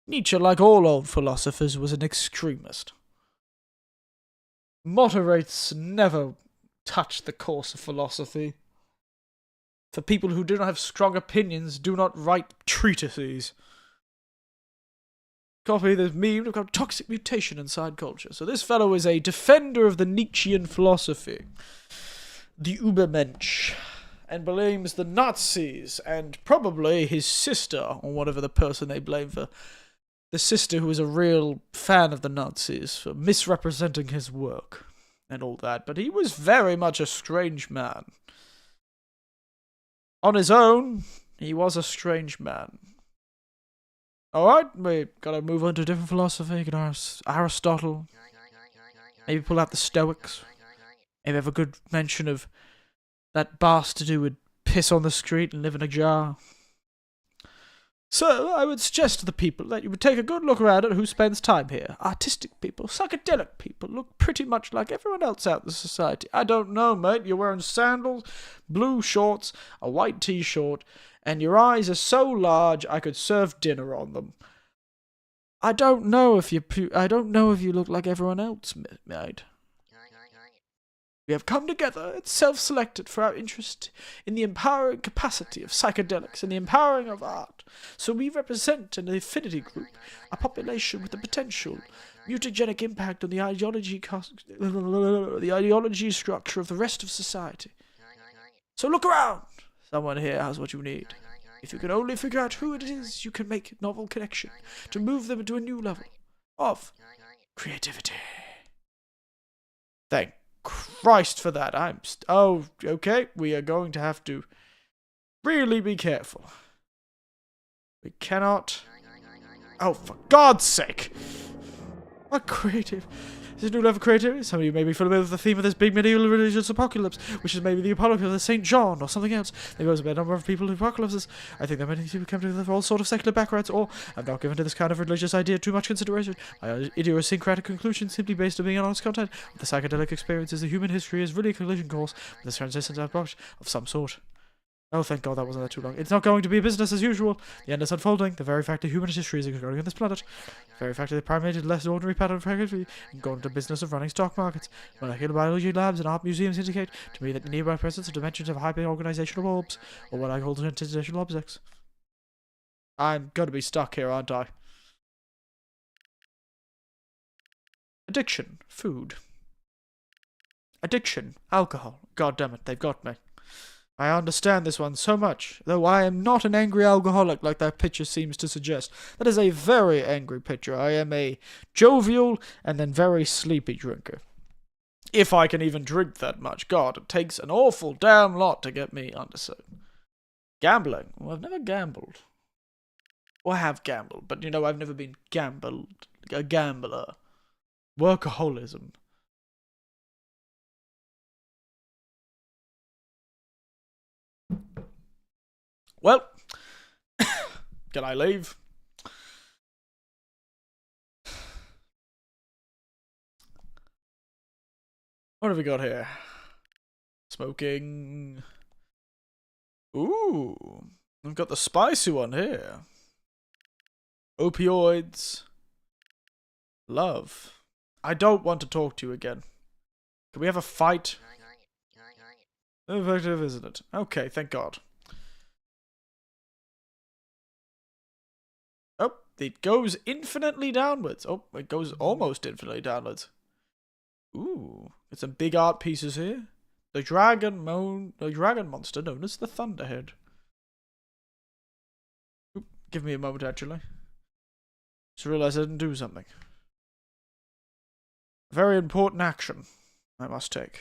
Nietzsche, like all old philosophers, was an extremist. Moderates never touch the course of philosophy. For people who do not have strong opinions, do not write treatises. Copy this meme, we've got toxic mutation inside culture. So this fellow is a defender of the Nietzschean philosophy, the Übermensch, and blames the Nazis, and probably his sister, or whatever the person they blame for, the sister who was a real fan of the Nazis, for misrepresenting his work, and all that. But he was very much a strange man. On his own, he was a strange man. Alright, we gotta move on to a different philosophy. Get Aristotle. Maybe pull out the Stoics. Maybe have a good mention of that bastard who would piss on the street and live in a jar. So, I would suggest to the people that you would take a good look around at who spends time here. Artistic people, psychedelic people, look pretty much like everyone else out in the society. I don't know, mate. You're wearing sandals, blue shorts, a white t-shirt, and your eyes are so large I could serve dinner on them. I don't know if you look like everyone else, mate. We have come together and self-selected for our interest in the empowering capacity of psychedelics and the empowering of art. So we represent an affinity group, a population with the potential mutagenic impact on the ideology structure of the rest of society. So look around. Someone here has what you need. If you can only figure out who it is, you can make novel connection to move them into a new level of creativity. Thank Christ for that. Oh, okay. We are going to have to really be careful. We cannot... Oh, for God's sake! What creative... This new level of creativity? Some of you may be familiar with the theme of this big medieval religious apocalypse, which is maybe the apocalypse of St. John or something else. There was a number of people in apocalypses. I think that many people come together for all sort of secular backgrounds, or I've not given to this kind of religious idea too much consideration. My idiosyncratic conclusion simply based on being an honest content. The psychedelic experience is the human history is really a collision course with this transcendent approach of some sort. Oh, thank God that wasn't that too long. It's not going to be business as usual. The end is unfolding. The very fact that human history is occurring on this planet. The very fact that the primated less ordinary pattern of activity and gone into business of running stock markets. Molecular biology labs and art museums indicate to me that the nearby presence of dimensions of hyper-organizational orbs, or what I call interdimensional objects. I'm going to be stuck here, aren't I? Addiction. Food. Addiction. Alcohol. God damn it, they've got me. I understand this one so much, though I am not an angry alcoholic like that picture seems to suggest. That is a very angry picture. I am a jovial and then very sleepy drinker. If I can even drink that much. God, it takes an awful damn lot to get me under so. Gambling. Well, I've never gambled. Well, I have gambled, but I've never been a gambler. Workaholism. Well, can I leave? What have we got here? Smoking. Ooh, I've got the spicy one here. Opioids. Love. I don't want to talk to you again. Can we have a fight? Effective, isn't it? Okay, thank God. Oh, it goes infinitely downwards. Oh, it goes almost infinitely downwards. Ooh, there's some big art pieces here. The dragon monster known as the Thunderhead. Oop, give me a moment, actually. Just realised I didn't do something. A very important action I must take.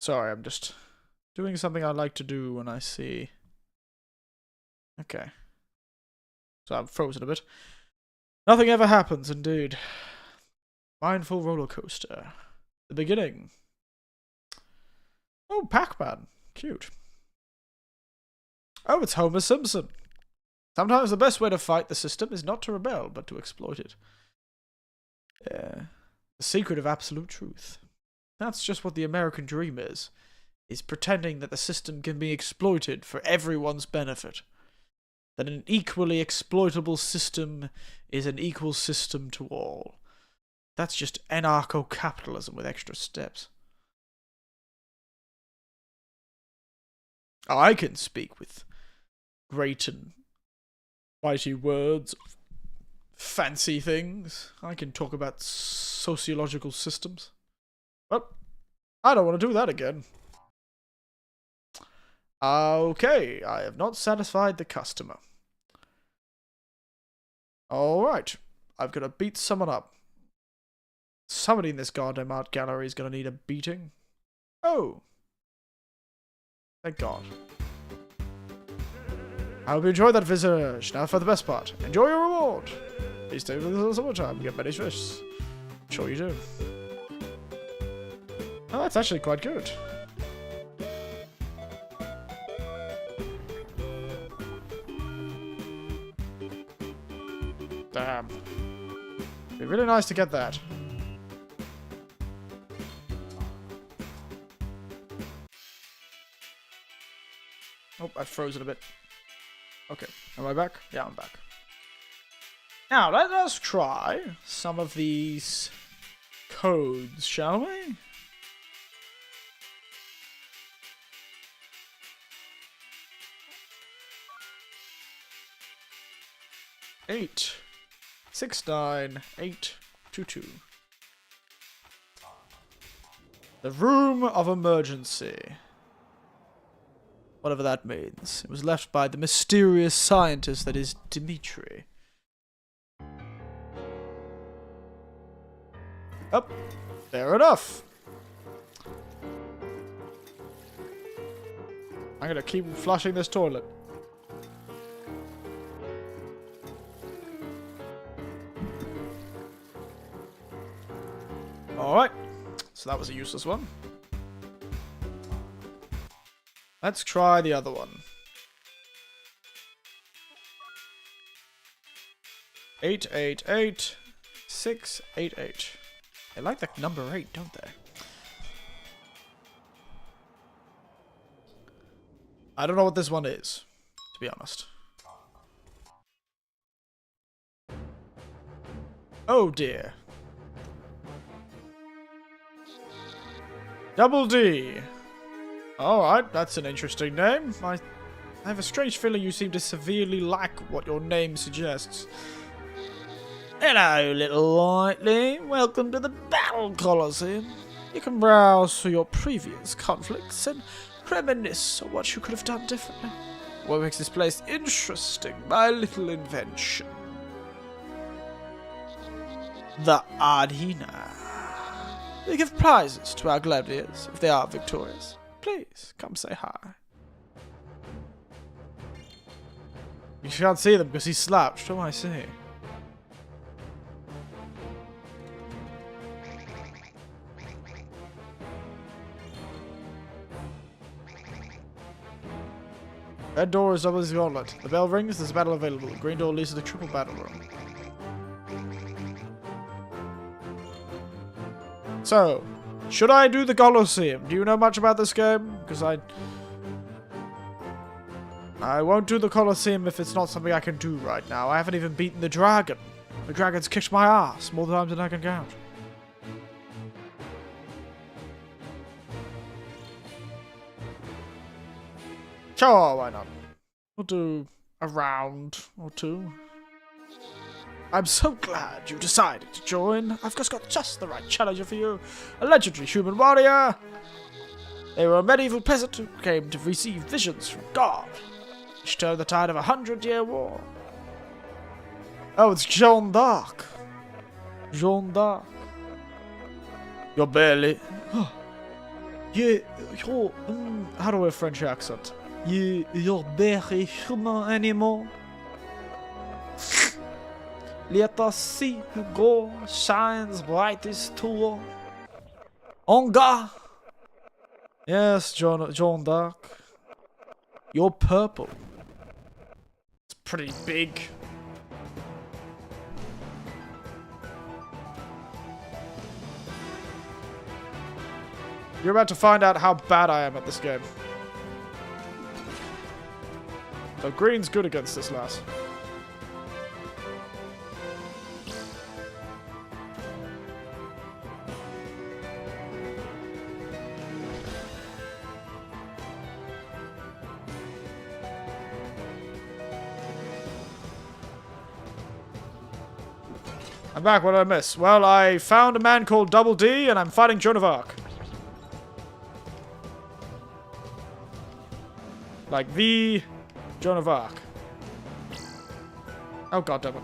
Sorry, I'm just doing something I like to do when I see... Okay. So I'm frozen a bit. Nothing ever happens, indeed. Mindful roller coaster. The beginning. Oh, Pac-Man. Cute. Oh, it's Homer Simpson. Sometimes the best way to fight the system is not to rebel, but to exploit it. Yeah. The secret of absolute truth. That's just what the American dream is pretending that the system can be exploited for everyone's benefit. That an equally exploitable system is an equal system to all. That's just anarcho-capitalism with extra steps. I can speak with great and mighty words, fancy things. I can talk about sociological systems. Well, I don't want to do that again. Okay, I have not satisfied the customer. Alright, I've got to beat someone up. Somebody in this goddamn art gallery is going to need a beating. Oh. Thank God. I hope you enjoyed that visit. Now for the best part. Enjoy your reward. Please stay for the summertime and get many fish. Sure you do. Oh, that's actually quite good. Damn. It'd be really nice to get that. Oh, I've frozen a bit. Okay, am I back? Yeah, I'm back. Now, let us try some of these codes, shall we? Eight, 69822. The room of emergency. Whatever that means. It was left by the mysterious scientist that is Dimitri. Oh, fair enough. I'm gonna keep flushing this toilet. Alright, so that was a useless one. Let's try the other one. 888688. They like the number 8, don't they? I don't know what this one is, to be honest. Oh dear. Double D. Alright, that's an interesting name. I have a strange feeling you seem to severely lack what your name suggests. Hello, little lightning. Welcome to the Battle Coliseum. You can browse through your previous conflicts and reminisce on what you could have done differently. What makes this place interesting, my little invention? The arena. We give prizes to our gladiators if they are victorious. Please, come say hi. You can't see them because he's slouched. Oh, I see. Red door is double as gauntlet. The bell rings, there's a battle available. The green door leads to the triple battle room. So, should I do the Colosseum? Do you know much about this game? Because I won't do the Colosseum if it's not something I can do right now. I haven't even beaten the dragon. The dragon's kicked my ass more times than I can count. Sure, why not? We'll do a round or two. I'm so glad you decided to join. I've got just the right challenger for you. A legendary human warrior. They were a medieval peasant who came to receive visions from God, which turned the tide of a 100-year war. Oh, it's Jeanne d'Arc. Jeanne d'Arc. You're barely... you're... how do I French accent? You're barely human anymore. Let us see who gold shines brightest toward. En garde! Yes, Jeanne d'Arc. You're purple. It's pretty big. You're about to find out how bad I am at this game. So green's good against this lass. I'm back, what did I miss? Well, I found a man called Double D, and I'm fighting Joan of Arc. Like the Joan of Arc. Oh, god damn it.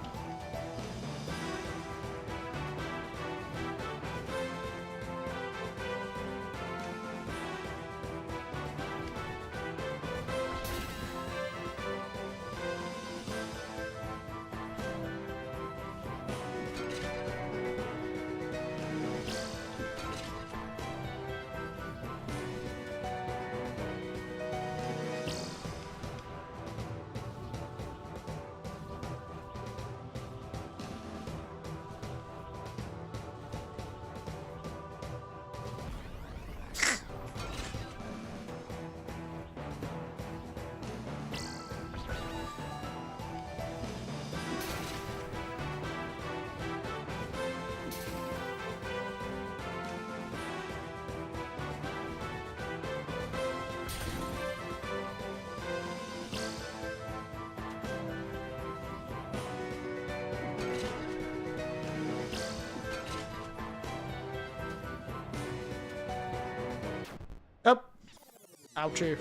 Ouchie.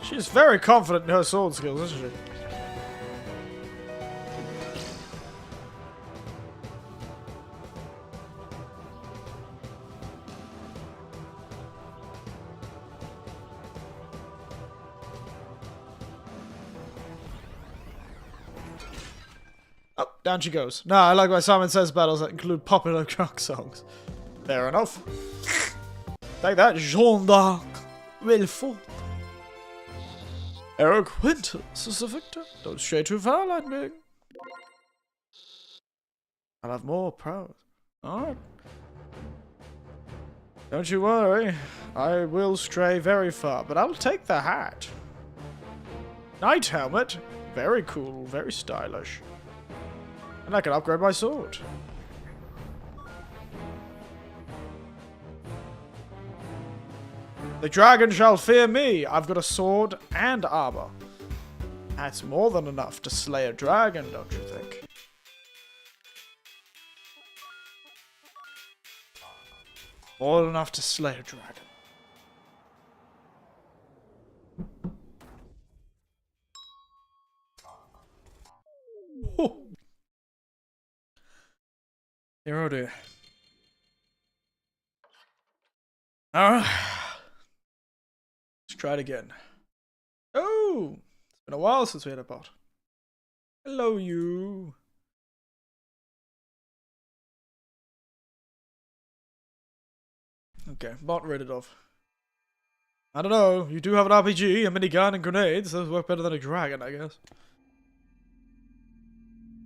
She's very confident in her sword skills, isn't she? Oh, down she goes. No, I like my Simon Says battles that include popular rock songs. Fair enough. Take that, Jeanne d'Arc. Wilford. Eric Winters is the victor. Don't stray too far, Lightning. I'll have more prowess. Alright. Don't you worry. I will stray very far, but I'll take the hat. Knight helmet. Very cool, very stylish. And I can upgrade my sword. The dragon shall fear me. I've got a sword and armor. That's more than enough to slay a dragon, don't you think? More than enough to slay a dragon. Oh. Dear, oh dear. Alright. Let's try it again. Oh! It's been a while since we had a bot. Hello, you. Okay, bot rated off. I don't know, you do have an RPG, a minigun, and grenades. Those work better than a dragon, I guess.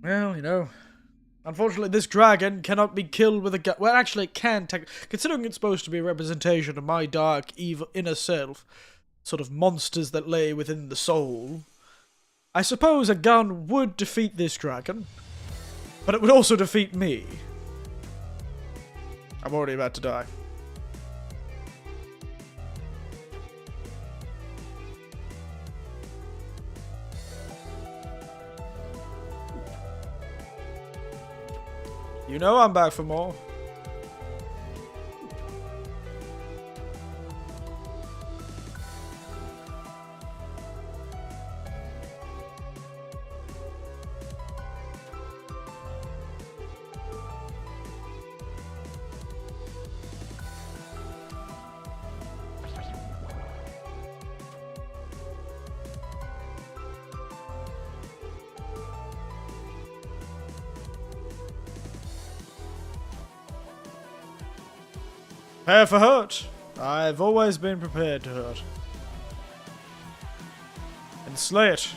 Well, you know. Unfortunately, this dragon cannot be killed with a gun. Well, actually, it can. Considering it's supposed to be a representation of my dark, evil inner self, sort of monsters that lay within the soul, I suppose a gun would defeat this dragon, but it would also defeat me. I'm already about to die. You know I'm back for more. Prepare for hurt. I've always been prepared to hurt. And slay it.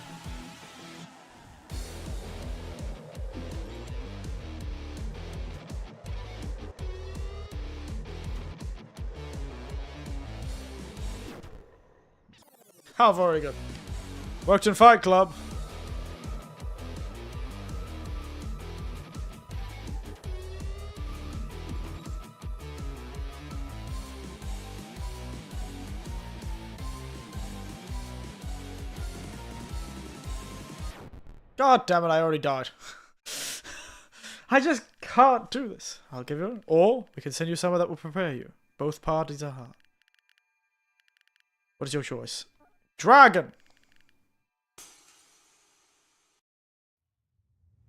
How very good. Worked in Fight Club. God damn it, I already died. I just can't do this. I'll give you one. Or we can send you somewhere that will prepare you. Both parties are hard. What is your choice? Dragon!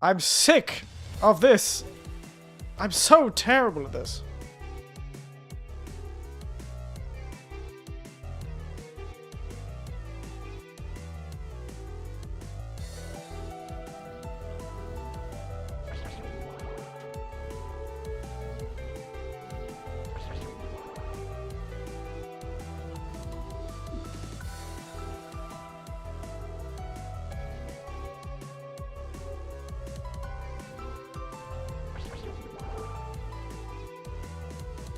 I'm sick of this. I'm so terrible at this.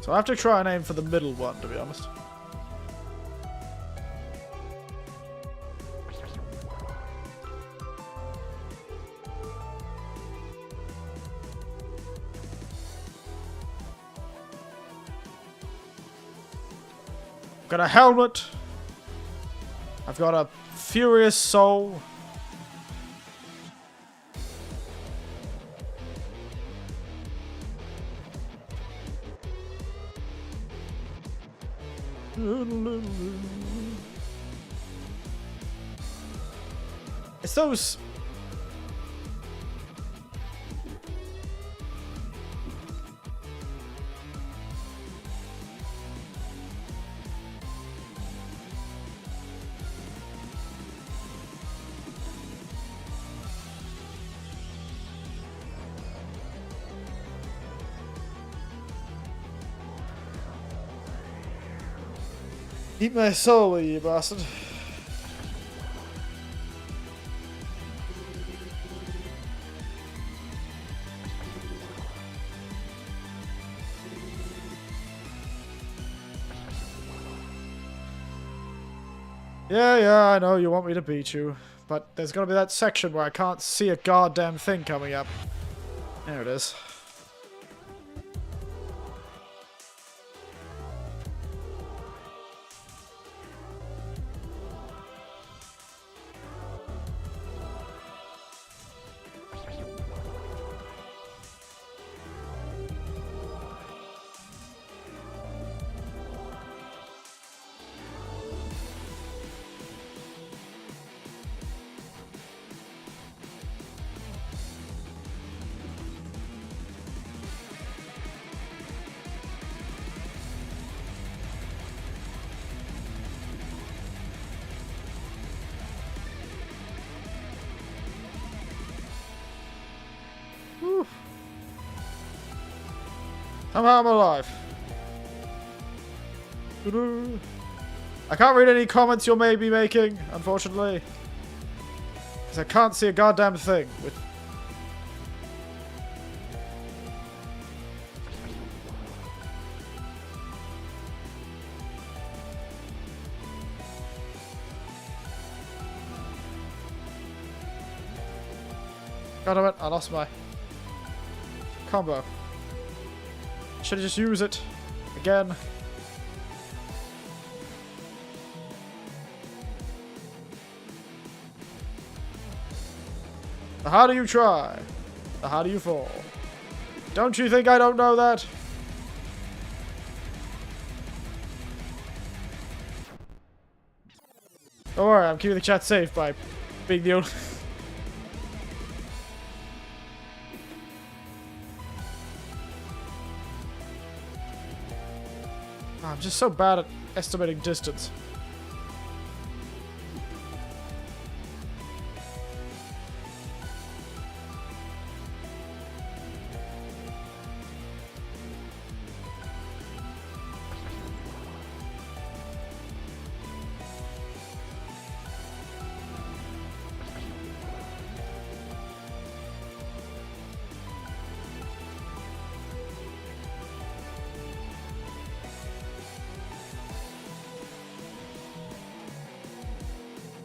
So I have to try and aim for the middle one, to be honest. I've got a helmet. I've got a furious soul. It's those... Eat my soul, you bastard. Yeah, I know you want me to beat you, but there's gonna be that section where I can't see a goddamn thing coming up. There it is. Whew. Somehow I'm alive. I can't read any comments you may be making, unfortunately. Because I can't see a goddamn thing. God damn it, I lost my combo. Should have just used it again. The harder you try, the harder you fall. Don't you think I don't know that? Don't worry, I'm keeping the chat safe by being the only... I'm just so bad at estimating distance.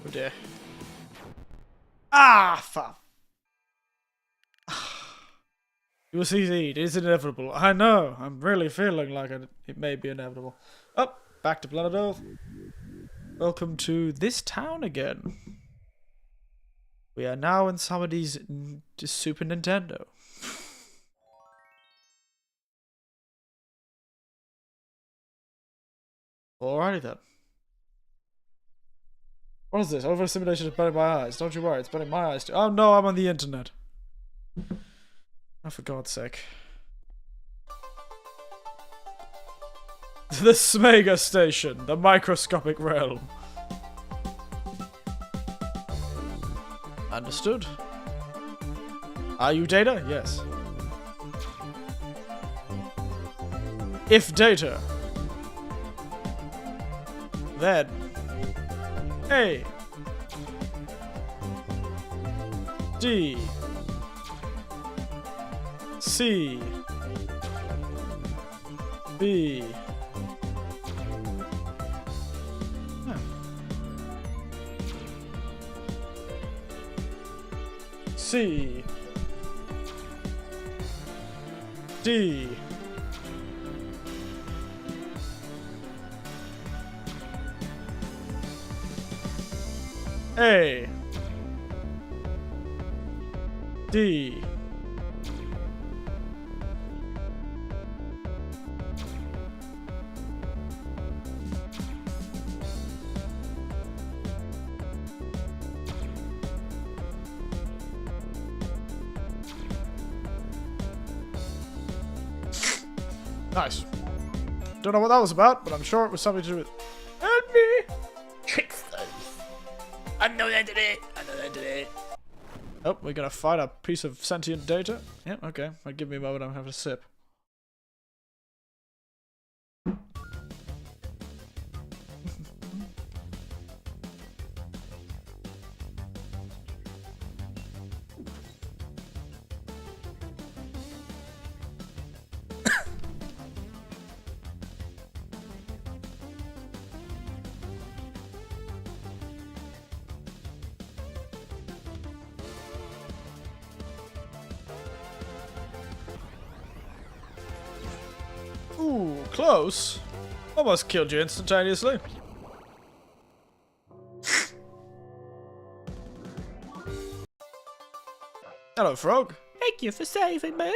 Oh dear. Ah, fuck. You will succeed. It is inevitable. I know. I'm really feeling like it may be inevitable. Oh, back to planet Earth. Welcome to this town again. We are now in somebody's Super Nintendo. Alrighty then. What is this? Over simulation is burning my eyes. Don't you worry, it's burning my eyes too. Oh no, I'm on the internet. Oh, for God's sake. The Smega Station, the microscopic realm. Understood. Are you data? Yes. If data, then A D C B. C. D. A. D. Nice. Don't know what that was about, but I'm sure it was something to do with... Help me! Tricksters. I know that did it. I know that did it. Oh, we're gonna find a piece of sentient data? Yeah, okay. Well, give me a moment, I'm having a sip. Ooh, close. Almost killed you instantaneously. Hello, frog. Thank you for saving me.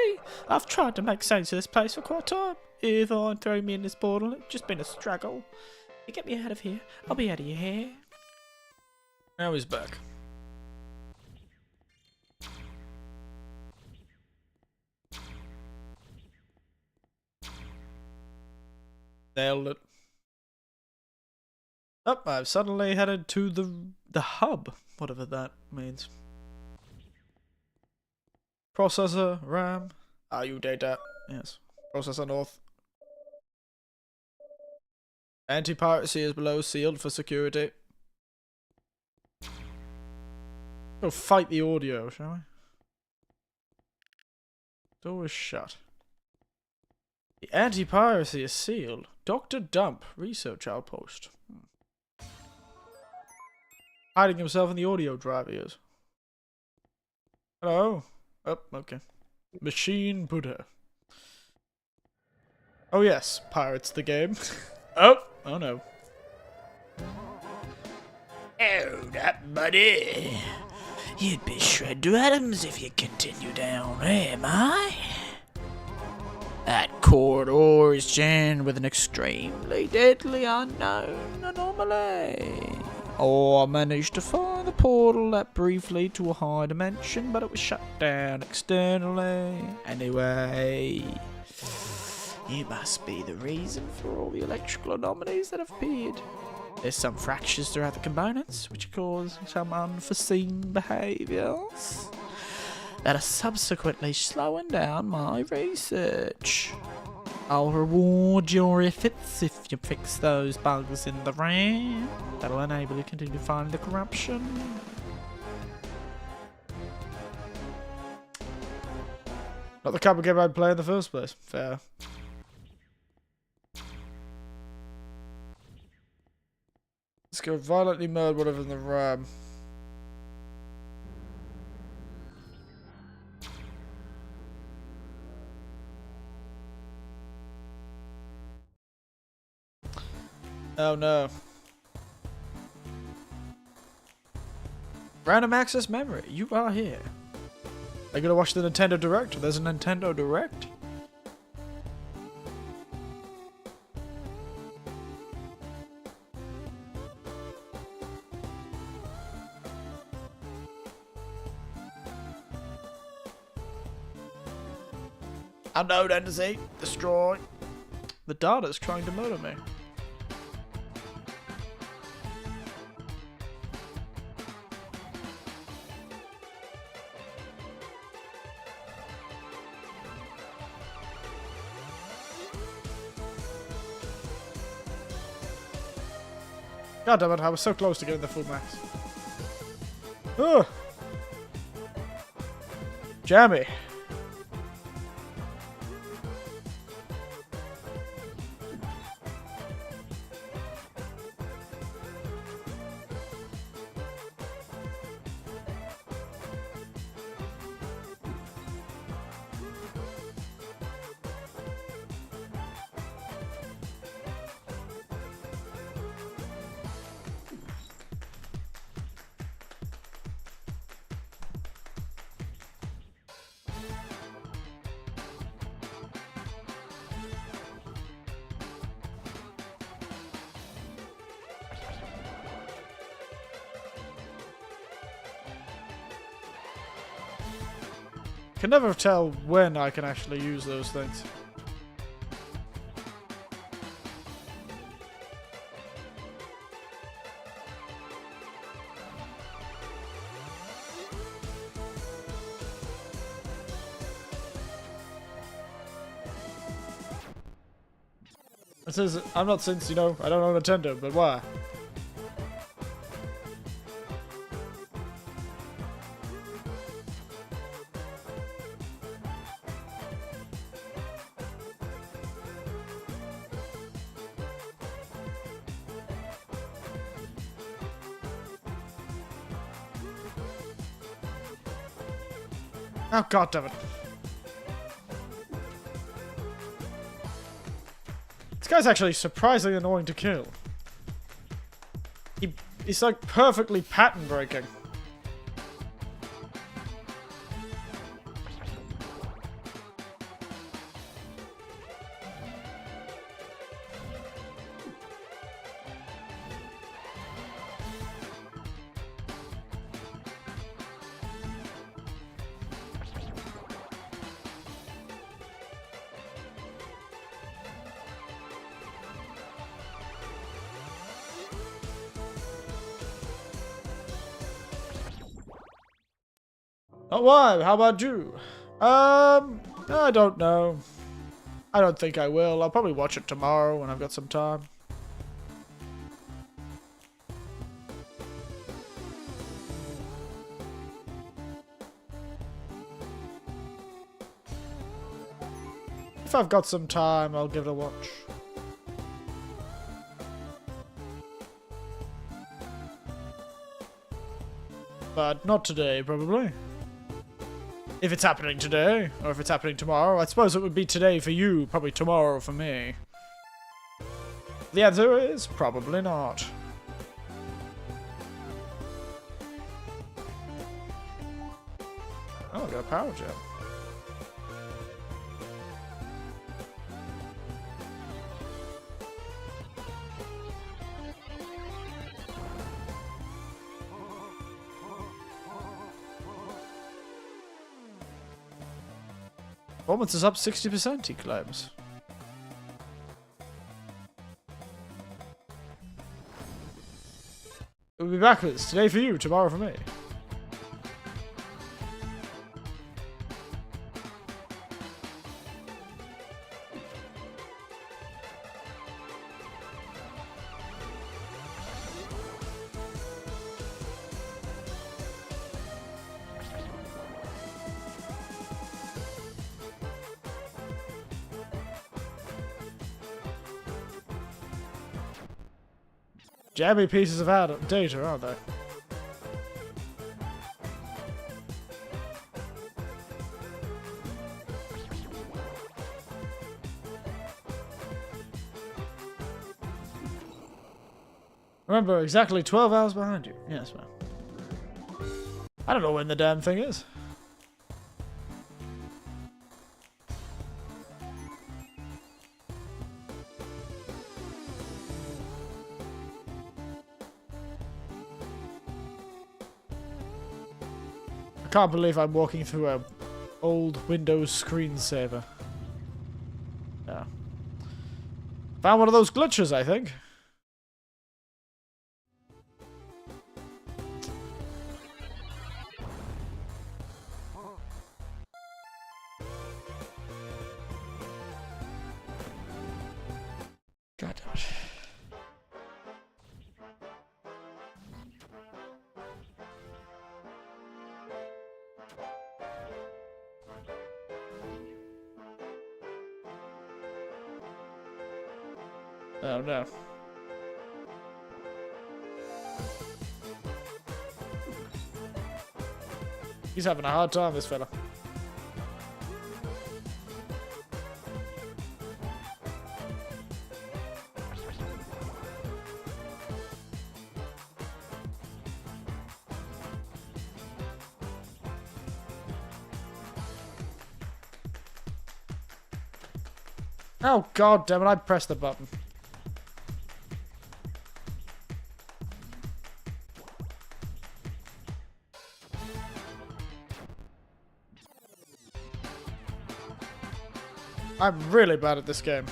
I've tried to make sense of this place for quite a time. Yvonne threw me in this portal. It's just been a struggle. You get me out of here, I'll be out of your hair. Now he's back. Nailed it. Oh, I've suddenly headed to the hub, whatever that means. Processor, RAM, RU data, yes. Processor north. Anti-piracy is below, sealed for security. Go fight the audio, shall we? Door is shut. The anti-piracy is sealed. Dr. Dump, research outpost. Hiding himself in the audio drive he is. Hello? Oh, okay. Machine Buddha. Oh yes, pirates the game. Oh no. Hold up, buddy. You'd be shred to atoms if you continue down there, my. That corridor is jammed with an extremely deadly unknown anomaly. I managed to find the portal that briefly to a high dimension, but it was shut down externally. Anyway, you must be the reason for all the electrical anomalies that have appeared. There's some fractures throughout the components, which cause some unforeseen behaviours that are subsequently slowing down my research. I'll reward your efforts if you fix those bugs in the RAM. That'll enable you to continue to find the corruption. Not the kind of game I'd play in the first place. Fair. Let's go violently murder whatever's in the RAM. Oh no. Random access memory. You are here. Are you gonna watch the Nintendo Direct? There's a Nintendo Direct. Unknown entity. Destroy. The data's trying to murder me. God damn it, I was so close to getting the full max. Ugh. Jammy. can never tell when I can actually use those things. It says, I'm not since, you know, I don't own a Nintendo, but why? Oh, god damn it. This guy's actually surprisingly annoying to kill. He's like perfectly pattern breaking. Oh, why? How about you? I don't know. I don't think I will. I'll probably watch it tomorrow when I've got some time. If I've got some time, I'll give it a watch. But not today, probably. If it's happening today, or if it's happening tomorrow. I suppose it would be today for you, probably tomorrow for me. The answer is probably not. Oh, I got a power gem. Performance is up 60%, he claims. We'll be backwards. Today for you, tomorrow for me. Jammy pieces of data, aren't they? Remember, exactly 12 hours behind you. Yes, ma'am. I don't know when the damn thing is. I can't believe I'm walking through a old Windows screensaver. Yeah. Found one of those glitches, I think. God damn it. Oh no. He's having a hard time, this fella. Oh god damn it, I pressed the button. I'm really bad at this game.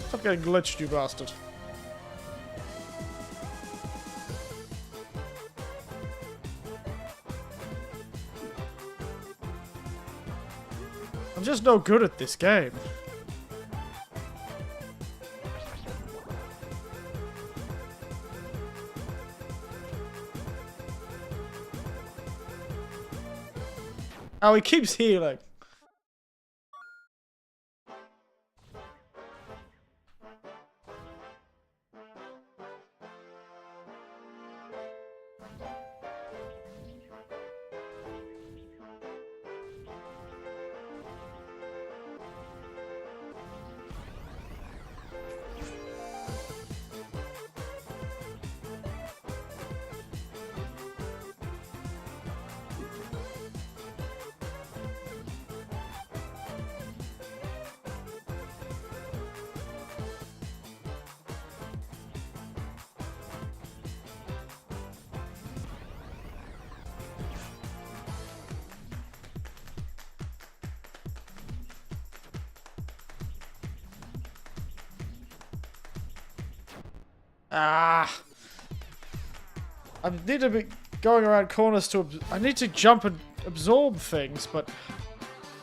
Stop getting glitched, you bastard. I'm just no good at this game. Oh, he keeps healing. Ah! I need to be going around corners to... I need to jump and absorb things, but...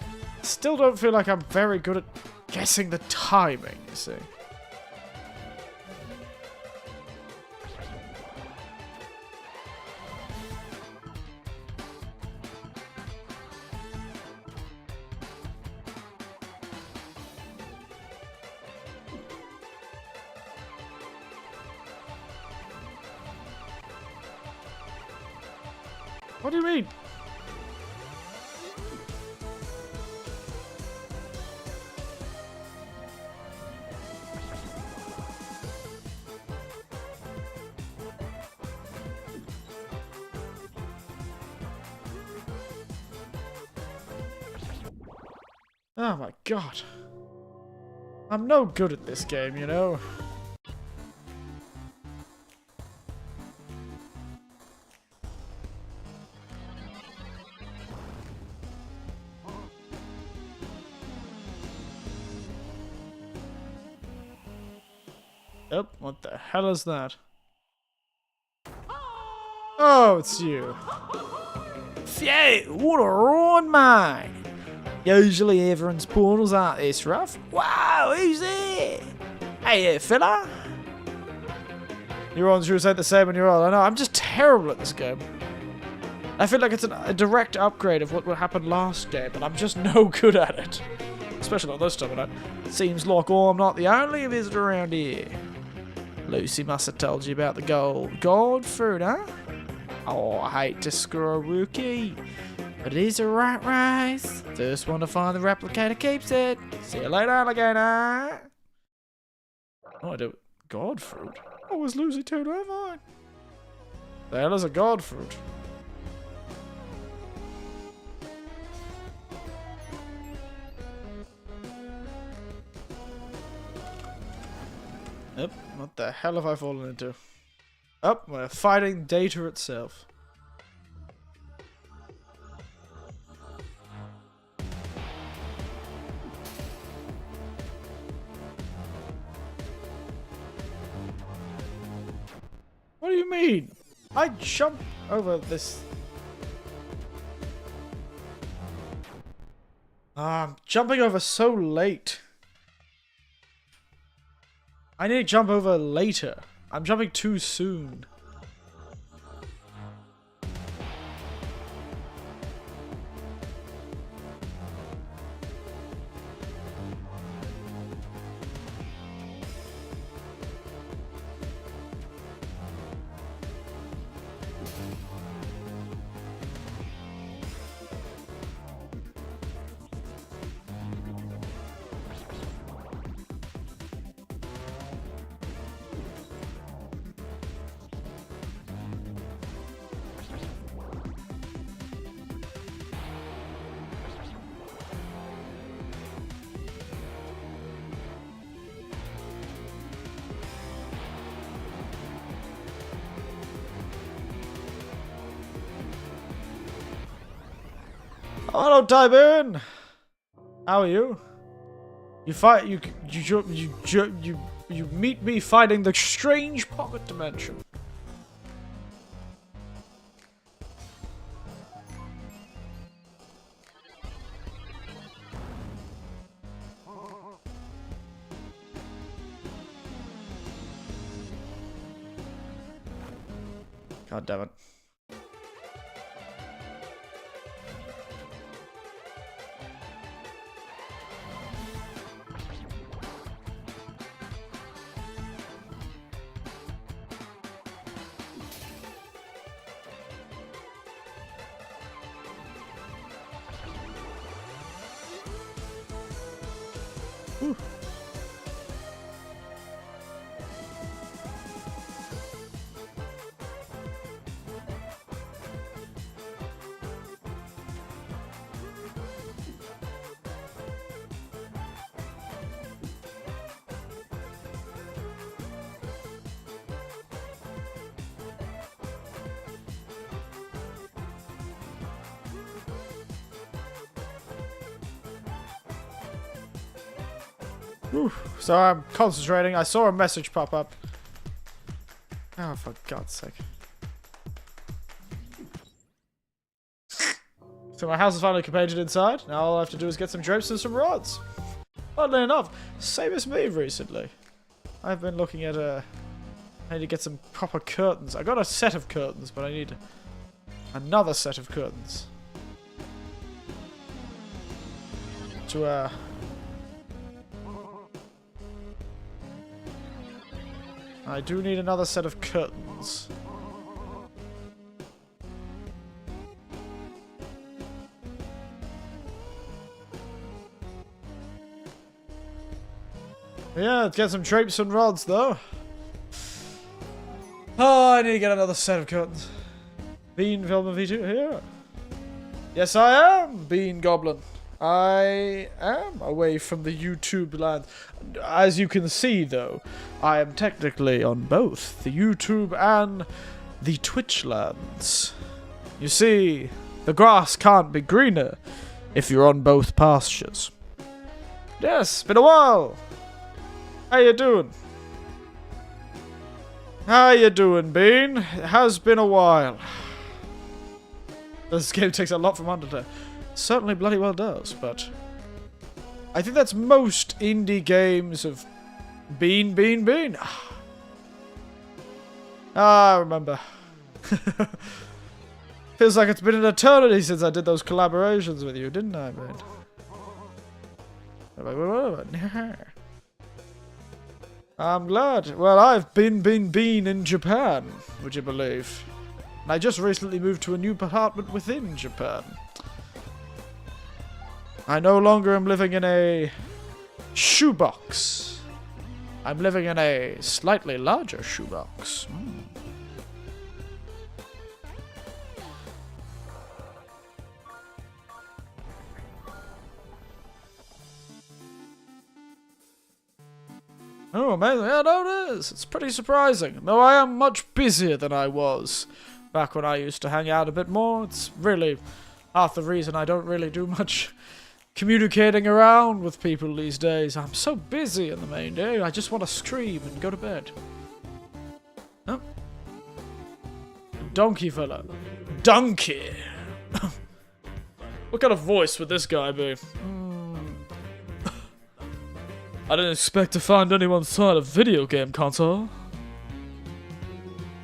I still don't feel like I'm very good at guessing the timing, you see. What do you mean? Oh my god. I'm no good at this game, you know? Oh, what the hell is that? Oh, it's you. Phew, what a run, mate. Usually everyone's portals aren't this rough. Wow, who's there? Hey, fella. Your ones you said the same when you're all. I know, I'm just terrible at this game. I feel like it's a direct upgrade of what happened last game, and I'm just no good at it. Especially not this time, and it seems like I'm not the only visitor around here. Lucy must have told you about the gold fruit, huh? Oh, I hate to screw a rookie, but it is a right race. First one to find the replicator keeps it. See you later, alligator. Oh, I do. God fruit? Oh, is Lucy too divine? The hell is a god fruit? Yep, what the hell have I fallen into? Oh, we're fighting data itself. What do you mean? I jumped over this. I'm jumping over so late. I need to jump over later. I'm jumping too soon. Hello, Tybern. How are you? You meet me fighting the strange pocket dimension. God damn it. Whew. Whew. So I'm concentrating. I saw a message pop up. Oh, for God's sake. So my house is finally painted inside. Now all I have to do is get some drapes and some rods. Oddly enough, same as me recently. I've been looking at I need to get some proper curtains. I got a set of curtains, but I need another set of curtains. To I do need another set of curtains. Yeah, let's get some drapes and rods, though. Oh, I need to get another set of curtains. Bean film of V2 here. Yes, I am Bean Goblin. I am away from the YouTube land. As you can see, though, I am technically on both the YouTube and the Twitch lands. You see, the grass can't be greener if you're on both pastures. Yes, been a while. How you doing? How you doing, Bean? It has been a while. This game takes a lot from Undertale. Certainly bloody well does, but I think that's most indie games of Bean. Ah, I remember. Feels like it's been an eternity since I did those collaborations with you, didn't I, man? I'm glad. Well, I've been in Japan, would you believe? And I just recently moved to a new apartment within Japan. I no longer am living in a shoebox. I'm living in a slightly larger shoebox. Oh, amazing. Yeah, no, it is. It's pretty surprising. Though I am much busier than I was back when I used to hang out a bit more. It's really half the reason I don't really do much communicating around with people these days. I'm so busy in the main day. I just want to stream and go to bed. Oh. Donkey fella. Donkey. What kind of voice would this guy be? I didn't expect to find anyone inside a video game console.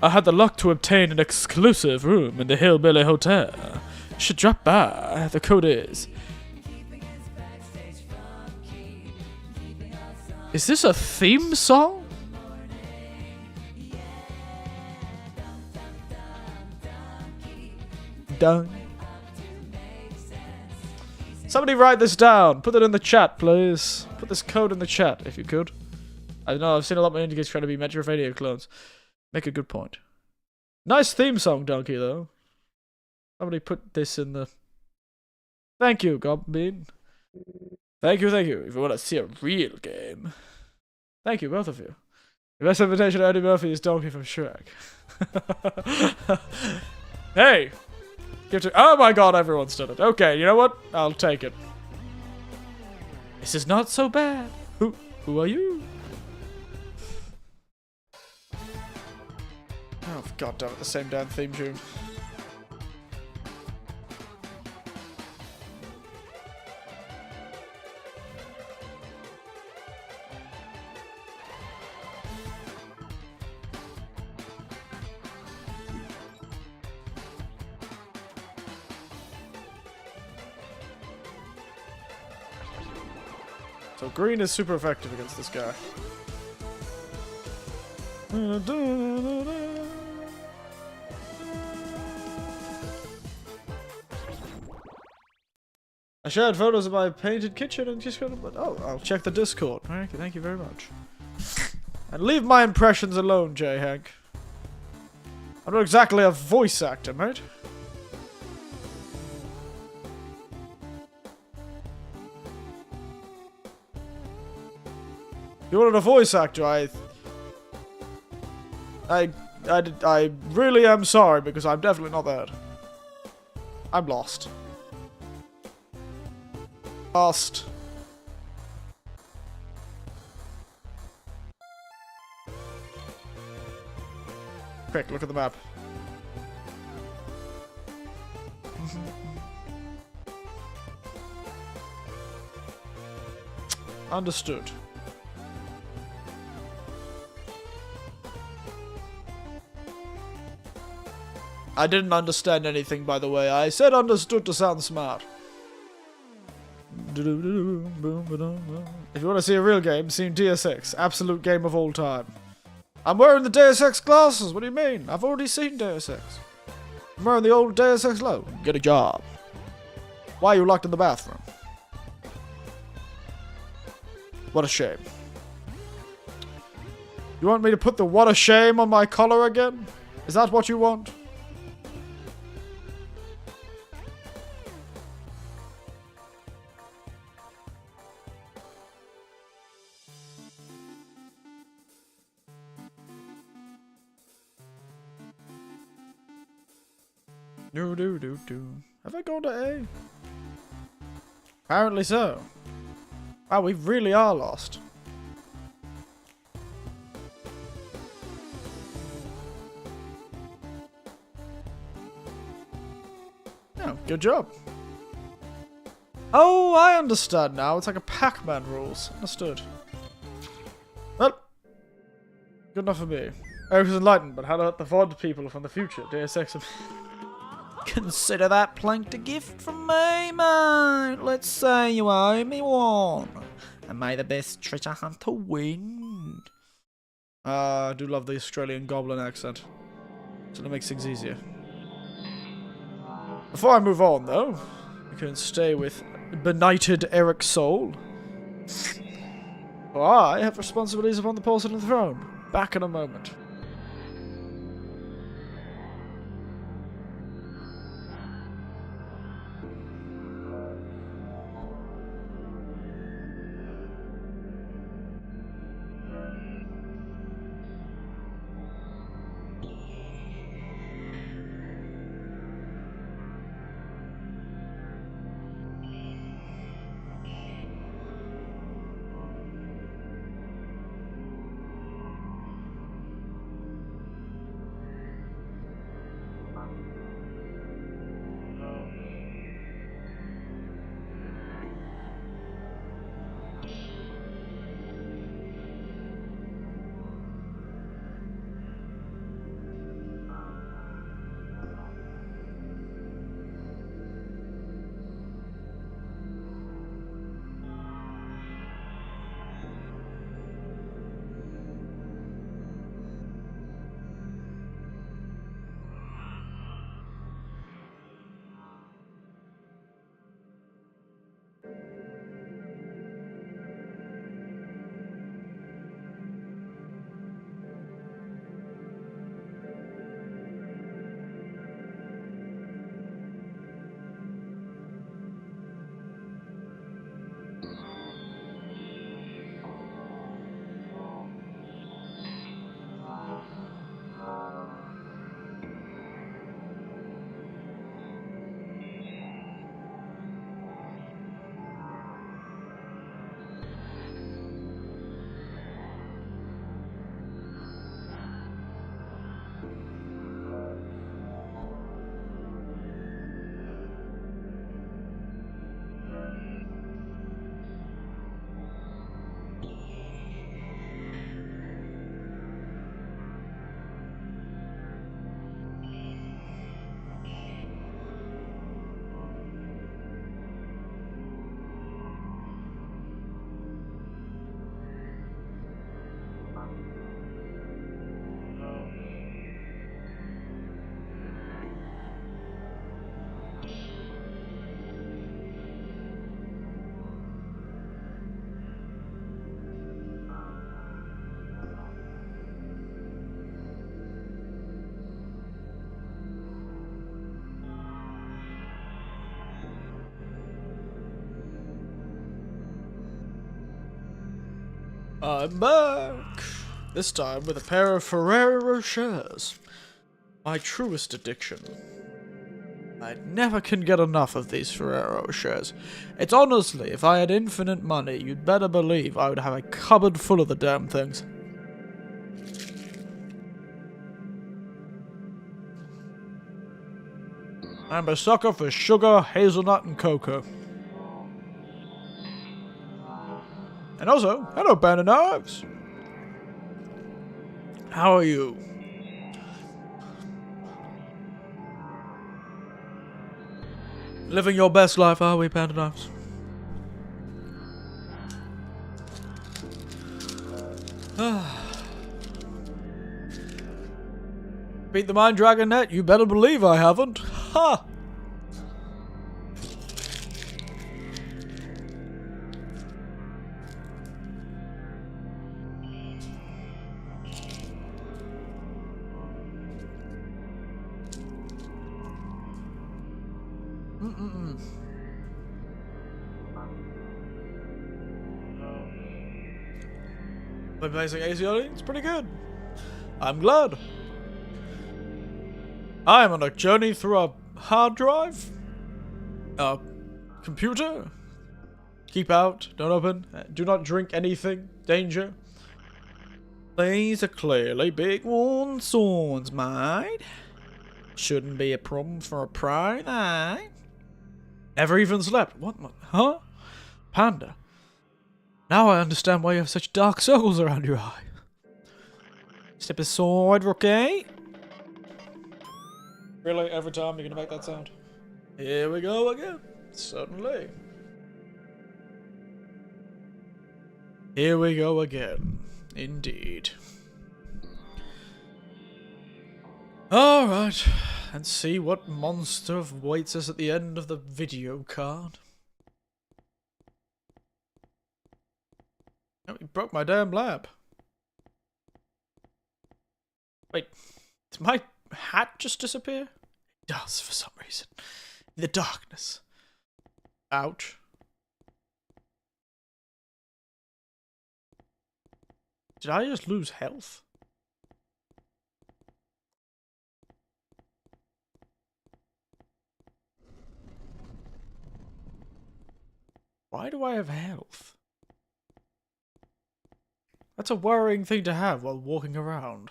I had the luck to obtain an exclusive room in the Hillbilly Hotel. You should drop by. The code is... Is this a theme song? Dun. Somebody write this down. Put it in the chat, please. Put this code in the chat, if you could. I don't know, I've seen a lot more indie games trying to be Metroidvania clones. Make a good point. Nice theme song, Donkey, though. Somebody put this in the... Thank you, Goblin. Thank you. If you want to see a real game. Thank you, both of you. The best invitation to Eddie Murphy is Donkey from Shrek. Hey! Give to. Oh my god, everyone's done it. Okay, you know what? I'll take it. This is not so bad. Who are you? Oh, god damn it, the same damn theme tune. So green is super effective against this guy. I shared photos of my painted kitchen and just got. Oh, I'll check the Discord. Thank you very much. And leave my impressions alone, J. Hank. I'm not exactly a voice actor, mate. If you wanted a voice actor, I really am sorry because I'm definitely not that. I'm lost. Lost. Quick, look at the map. Understood. I didn't understand anything, by the way. I said understood to sound smart. If you want to see a real game, see Deus Ex. Absolute game of all time. I'm wearing the Deus Ex glasses. What do you mean? I've already seen Deus Ex. I'm wearing the old Deus Ex logo. Get a job. Why are you locked in the bathroom? What a shame. You want me to put the what a shame on my collar again? Is that what you want? Do. Have I gone to A? Apparently so. Wow, we really are lost. Oh, good job. Oh, I understand now. It's like a Pac-Man rules. Understood. Well, good enough for me. Eric was enlightened, but how to hurt the VOD people from the future. Deus Ex. Consider that planked a gift from me, mate. Let's say you owe me one. And may the best treasure hunter win. I do love the Australian goblin accent. So that makes things easier. Before I move on, though, we can stay with benighted Eric Soul. For I have responsibilities upon the porcelain throne. Back in a moment. I'm back! This time with a pair of Ferrero Rochers. My truest addiction. I never can get enough of these Ferrero Rochers. It's honestly, if I had infinite money, you'd better believe I would have a cupboard full of the damn things. I'm a sucker for sugar, hazelnut, and cocoa. And also, hello, Bandit Knives! How are you? Living your best life, are we, Bandit Knives? Beat the Mind Dragon net? You better believe I haven't. Ha! Been playing ACOD? It's pretty good. I'm glad. I am on a journey through a hard drive. A computer. Keep out. Don't open. Do not drink anything. Danger. These are clearly big one swords, mate. Shouldn't be a problem for a pro, though. Never even slept. What? Huh? Panda. Now I understand why you have such dark circles around your eye. Step aside, rookie. Really? Every time you're gonna make that sound? Here we go again. Suddenly. Here we go again. Indeed. Alright. Let's see what monster awaits us at the end of the video card. Oh, you broke my damn lamp. Wait, did my hat just disappear? It does for some reason. In the darkness. Ouch. Did I just lose health? Why do I have health? That's a worrying thing to have while walking around.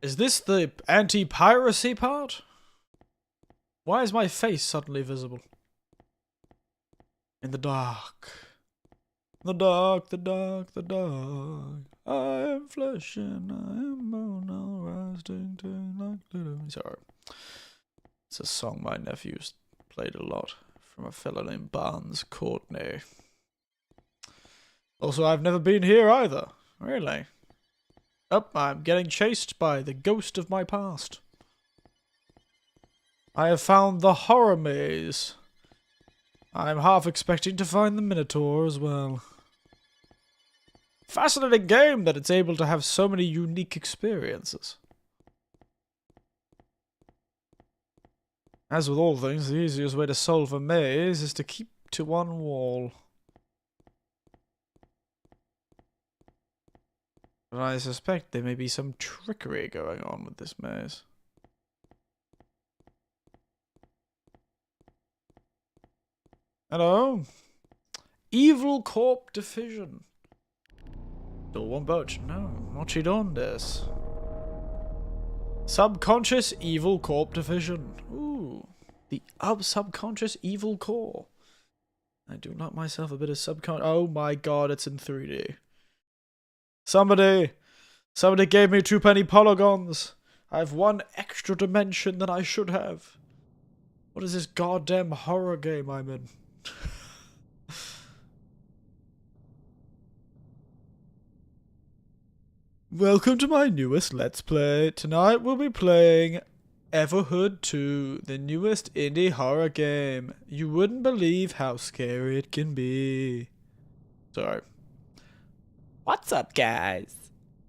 Is this the anti-piracy part? Why is my face suddenly visible? In the dark. The dark, the dark, the dark. I am flesh and I am bone, all rising to like little... Sorry. It's a song my nephew's played a lot. From a fellow named Barnes Courtney. Also, I've never been here either. Really? Oh, I'm getting chased by the ghost of my past. I have found the horror maze. I'm half expecting to find the Minotaur as well. Fascinating game that it's able to have so many unique experiences. As with all things, the easiest way to solve a maze is to keep to one wall. But I suspect there may be some trickery going on with this maze. Hello? Evil Corp Division. Still won't budge. No, what you done this? Subconscious Evil Corp Division. Ooh, the subconscious evil core. I do like myself a bit of subconscious. Oh my god, it's in 3D. Somebody gave me 2 penny polygons. I have 1 extra dimension than I should have. What is this goddamn horror game I'm in? Welcome to my newest Let's Play. Tonight we'll be playing Everhood 2, the newest indie horror game. You wouldn't believe how scary it can be. Sorry. What's up, guys?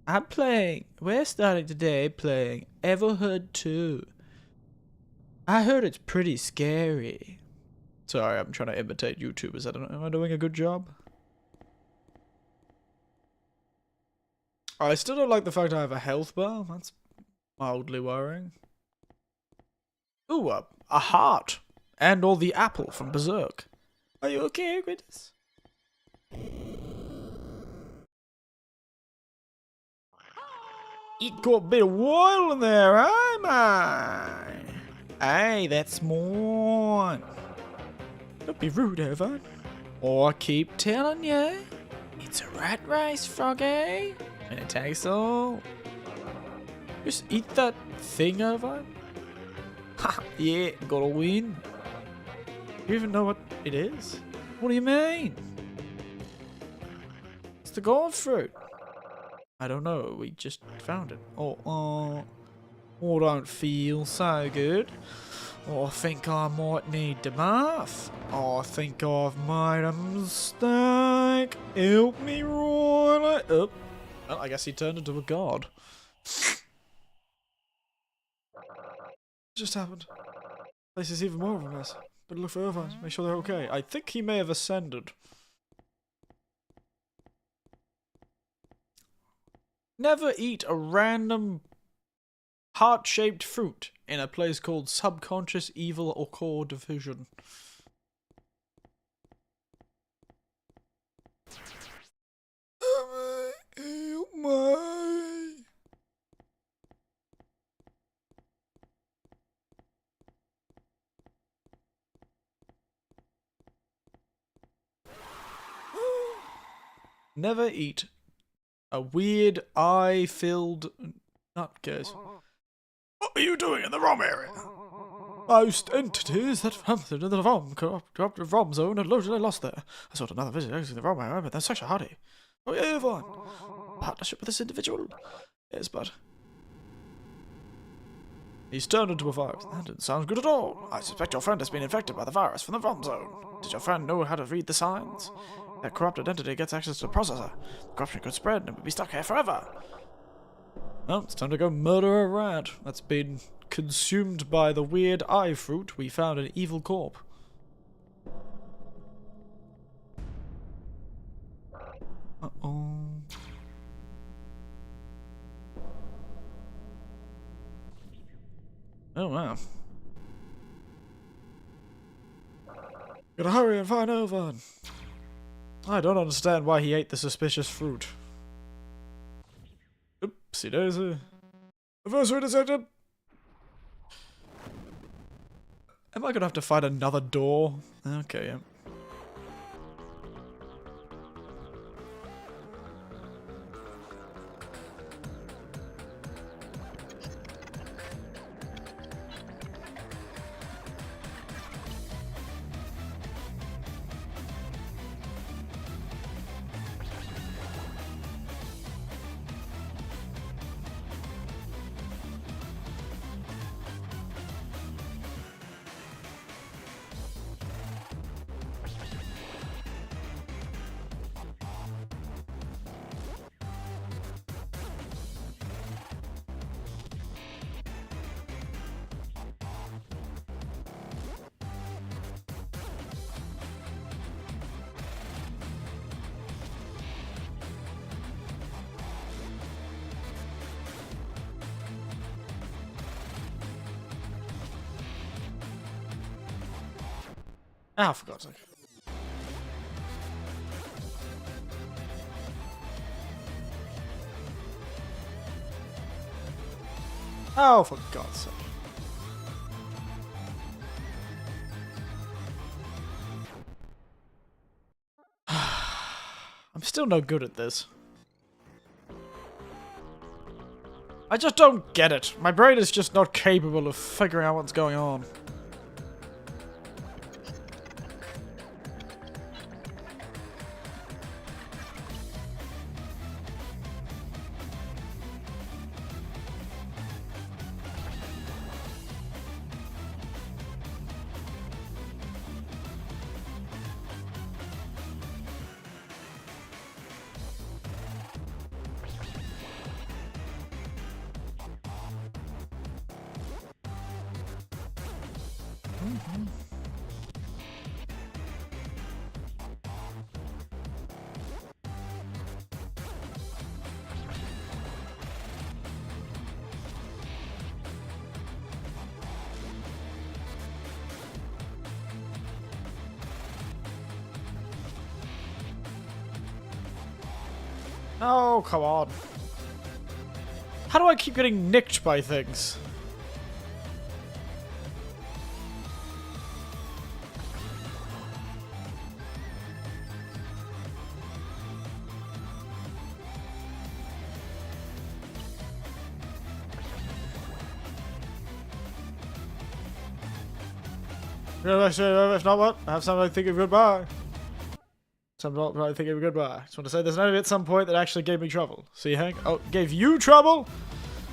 We're starting today playing Everhood 2. I heard it's pretty scary. Sorry, I'm trying to imitate YouTubers. I don't know. Am I doing a good job? I still don't like the fact I have a health bar. That's mildly worrying. Ooh, a heart. And or the apple from Berserk. Are you okay with this? It got a bit wild in there, eh, man? Hey, that's mine. Don't be rude, Evan. Or I keep telling you, it's a rat race, Froggy. And it takes all. Just eat that thing, Evan. Ha! Yeah, gotta win. Do you even know what it is? What do you mean? It's the gold fruit. I don't know. We just found it. Oh, don't feel so good. Oh, I think I might need the bath. Oh, I think I've made a mistake. Help me, Roy. Oh, well, I guess he turned into a god. Just happened. This is even more of a mess. But look for Irvine. Make sure they're okay. I think he may have ascended. Never eat a random heart-shaped fruit in a place called subconscious evil or core division. Help me. Never eat a weird eye-filled nutcase. What are you doing in the ROM area? Most entities that have entered the ROM corrupted ROM zone and largely lost there. I sought another visit exiting the ROM area, but they're such a hardy. Oh yeah, Yvonne. Partnership with this individual? Yes, but he's turned into a virus. That didn't sound good at all. I suspect your friend has been infected by the virus from the ROM zone. Did your friend know how to read the signs? That corrupted entity gets access to the processor. The corruption could spread and we'd be stuck here forever. Well, it's time to go murder a rat that's been consumed by the weird eye fruit we found in Evil Corp. Uh-oh. Oh, wow. Gotta hurry and find Ovan. I don't understand why he ate the suspicious fruit. Oopsie daisy. Anniversary detected! Am I gonna have to find another door? Okay, yeah. Ah, for God's sake. Oh, for God's sake. I'm still no good at this. I just don't get it. My brain is just not capable of figuring out what's going on. Oh, come on. How do I keep getting nicked by things? If not, what? I have something to think of goodbye. Something to think of goodbye. Just want to say there's an enemy at some point that actually gave me trouble. See, Hank? Oh, gave you trouble?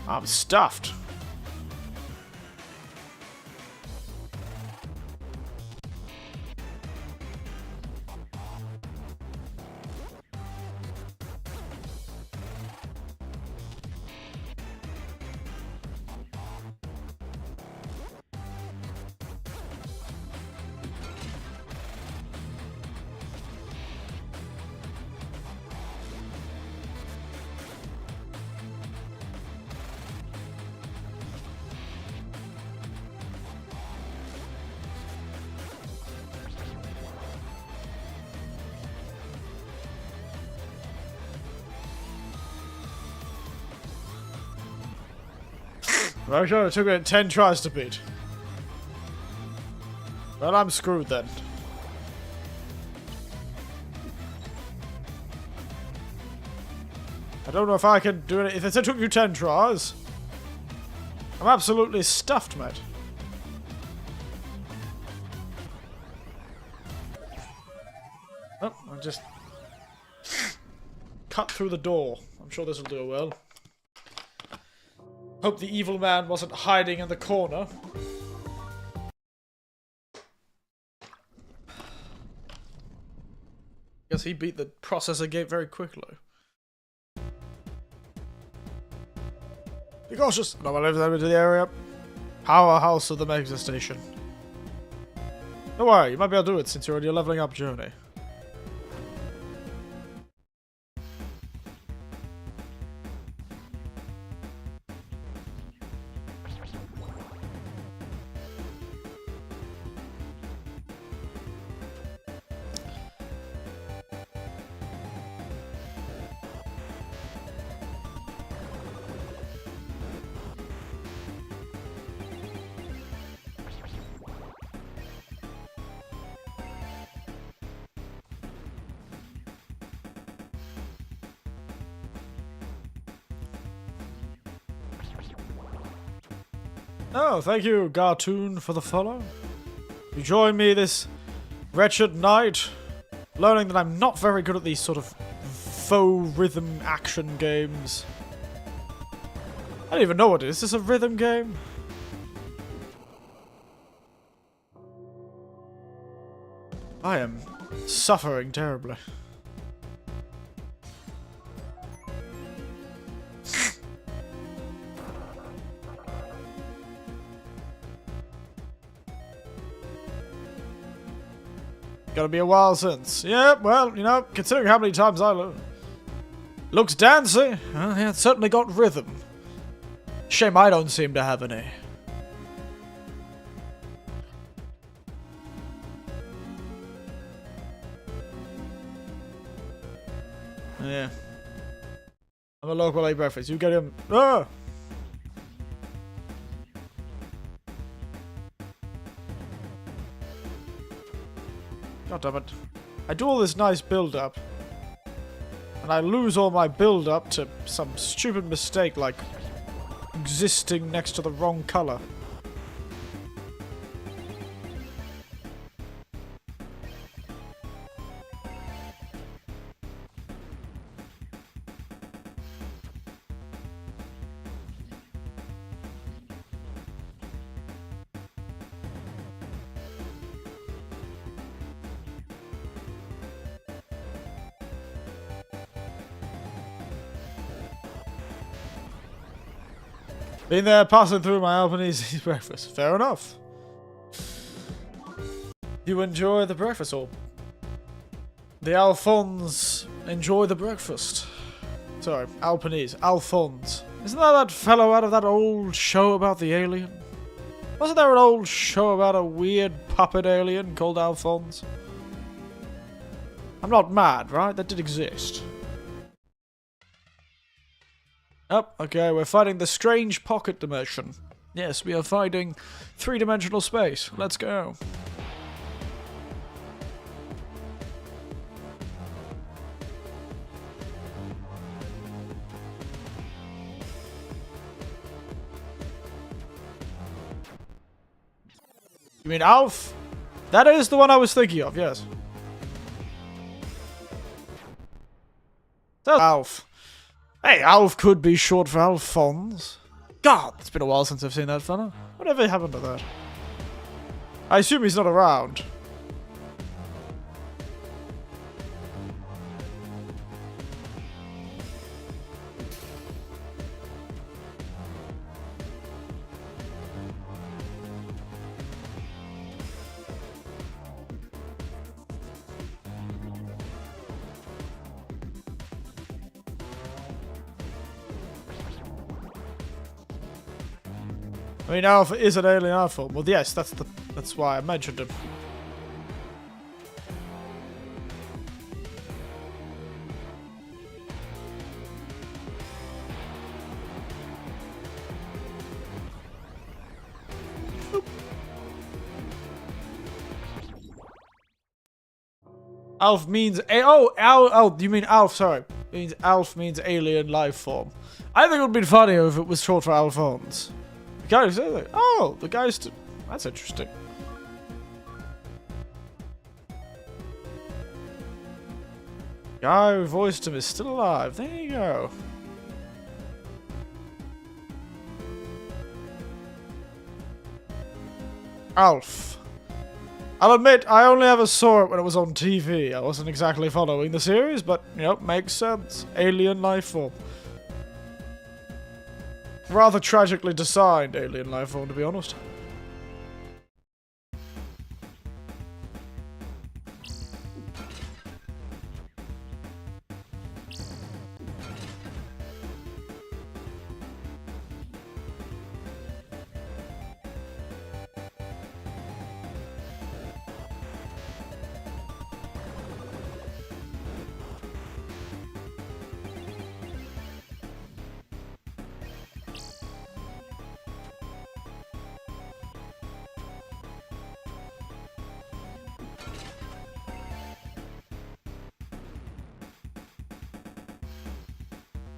I'm stuffed. Well, sure, it took me 10 tries to beat. Well, I'm screwed then. I don't know if I can do it. If it took you 10 tries, I'm absolutely stuffed, mate. Oh, I'll just cut through the door. I'm sure this will do well. Hope the evil man wasn't hiding in the corner. Guess he beat the processor gate very quickly. Be cautious! No one lives over to the area. Powerhouse of the Mega Station. Don't worry, you might be able to do it since you're on your leveling up journey. Oh, thank you, Gartoon, for the follow. You join me this wretched night, learning that I'm not very good at these sort of faux rhythm action games. I don't even know what it is. Is this a rhythm game? I am suffering terribly. Gotta be a while since. Yeah, well, you know, considering how many times I learn. Looks dancy. Yeah, it's certainly got rhythm. Shame I don't seem to have any. Yeah. I'm a local late breakfast. You get him. Ah! God damn it. I do all this nice build-up, and I lose all my build-up to some stupid mistake like existing next to the wrong color. Been there passing through my Albanese breakfast. Fair enough. You enjoy the breakfast, or the Alphonse enjoy the breakfast. Sorry, Albanese. Alphonse. Isn't that fellow out of that old show about the alien? Wasn't there an old show about a weird puppet alien called Alphonse? I'm not mad, right? That did exist. Oh, okay, we're fighting the strange pocket dimension. Yes, we are fighting three-dimensional space. Let's go. You mean Alf? That is the one I was thinking of, yes. So, Alf. Hey, Alf could be short for Alphonse. God, it's been a while since I've seen that fella. Whatever happened to that? I assume he's not around. I mean, Alpha is an alien art form. Well, yes, that's why I mentioned him. Alf means you mean Alf? Sorry, it means Alf means alien life form. I think it would be funnier if it was short for Alphonse. The guy who said that. Oh, the guy's. That's interesting. Guy who voiced him is still alive. There you go. Alf. I'll admit, I only ever saw it when it was on TV. I wasn't exactly following the series, but, you know, makes sense. Alien life form. Rather tragically designed alien life form, to be honest.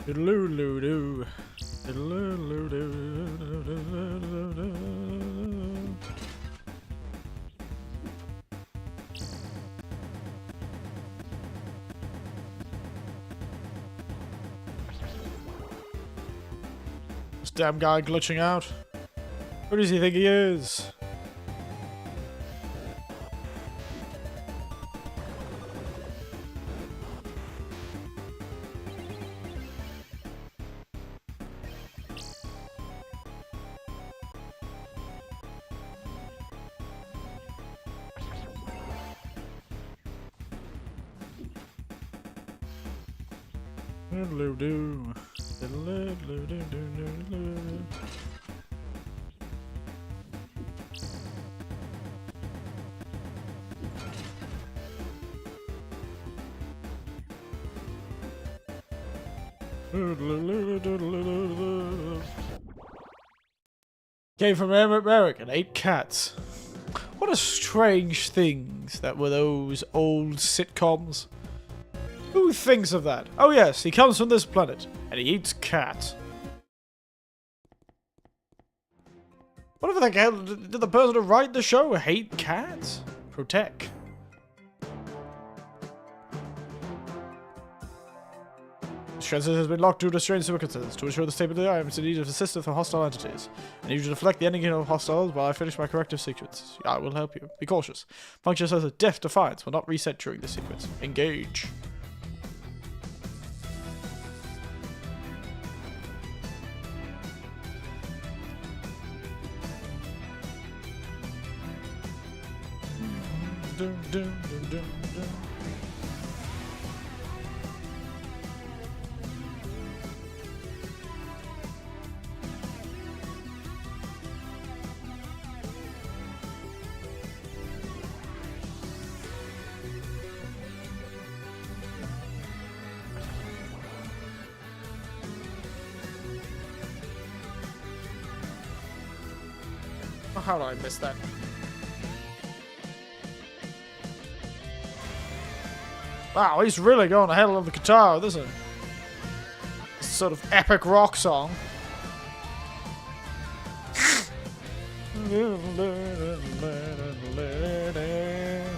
Diddle-oo-doo-doo. Diddle-oo-doo-doo. This damn guy glitching out. Who does he think he is? Diddle-oo-doo. Diddle-oo-doo-doo-doo-doo. Came from America and ate cats. What a strange things that were those old sitcoms. Who thinks of that? Oh yes, he comes from this planet, and he eats cats. Whatever the hell, did the person who write the show hate cats? Protect. This transistor has been locked due to strange circumstances. To ensure the stability, I am in need of assistance from hostile entities. I need you to deflect the ending of hostiles while I finish my corrective sequence. I will help you. Be cautious. Functions as a death defiance will not reset during this sequence. Engage. Dun, dun, dun, dun, dun. Oh, how did I miss that? Wow, he's really going to hell on the guitar with this one. This sort of epic rock song.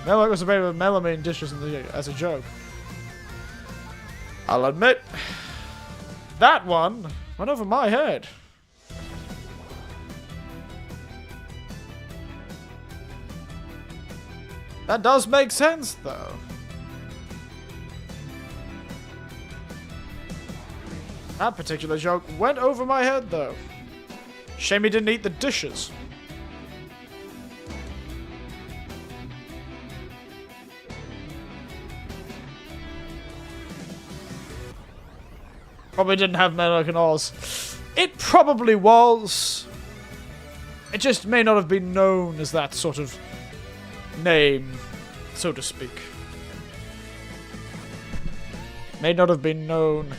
Melloc was made with melamine dishes as a joke. I'll admit, that one went over my head. That does make sense, though. That particular joke went over my head, though. Shame he didn't eat the dishes. Probably didn't have Melloc and Oz. It probably was. It just may not have been known as that sort of name, so to speak. May not have been known.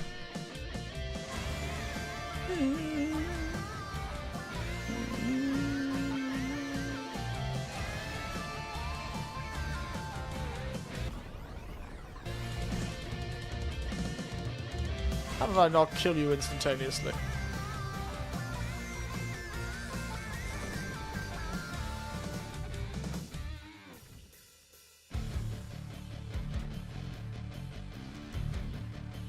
How did I not kill you instantaneously?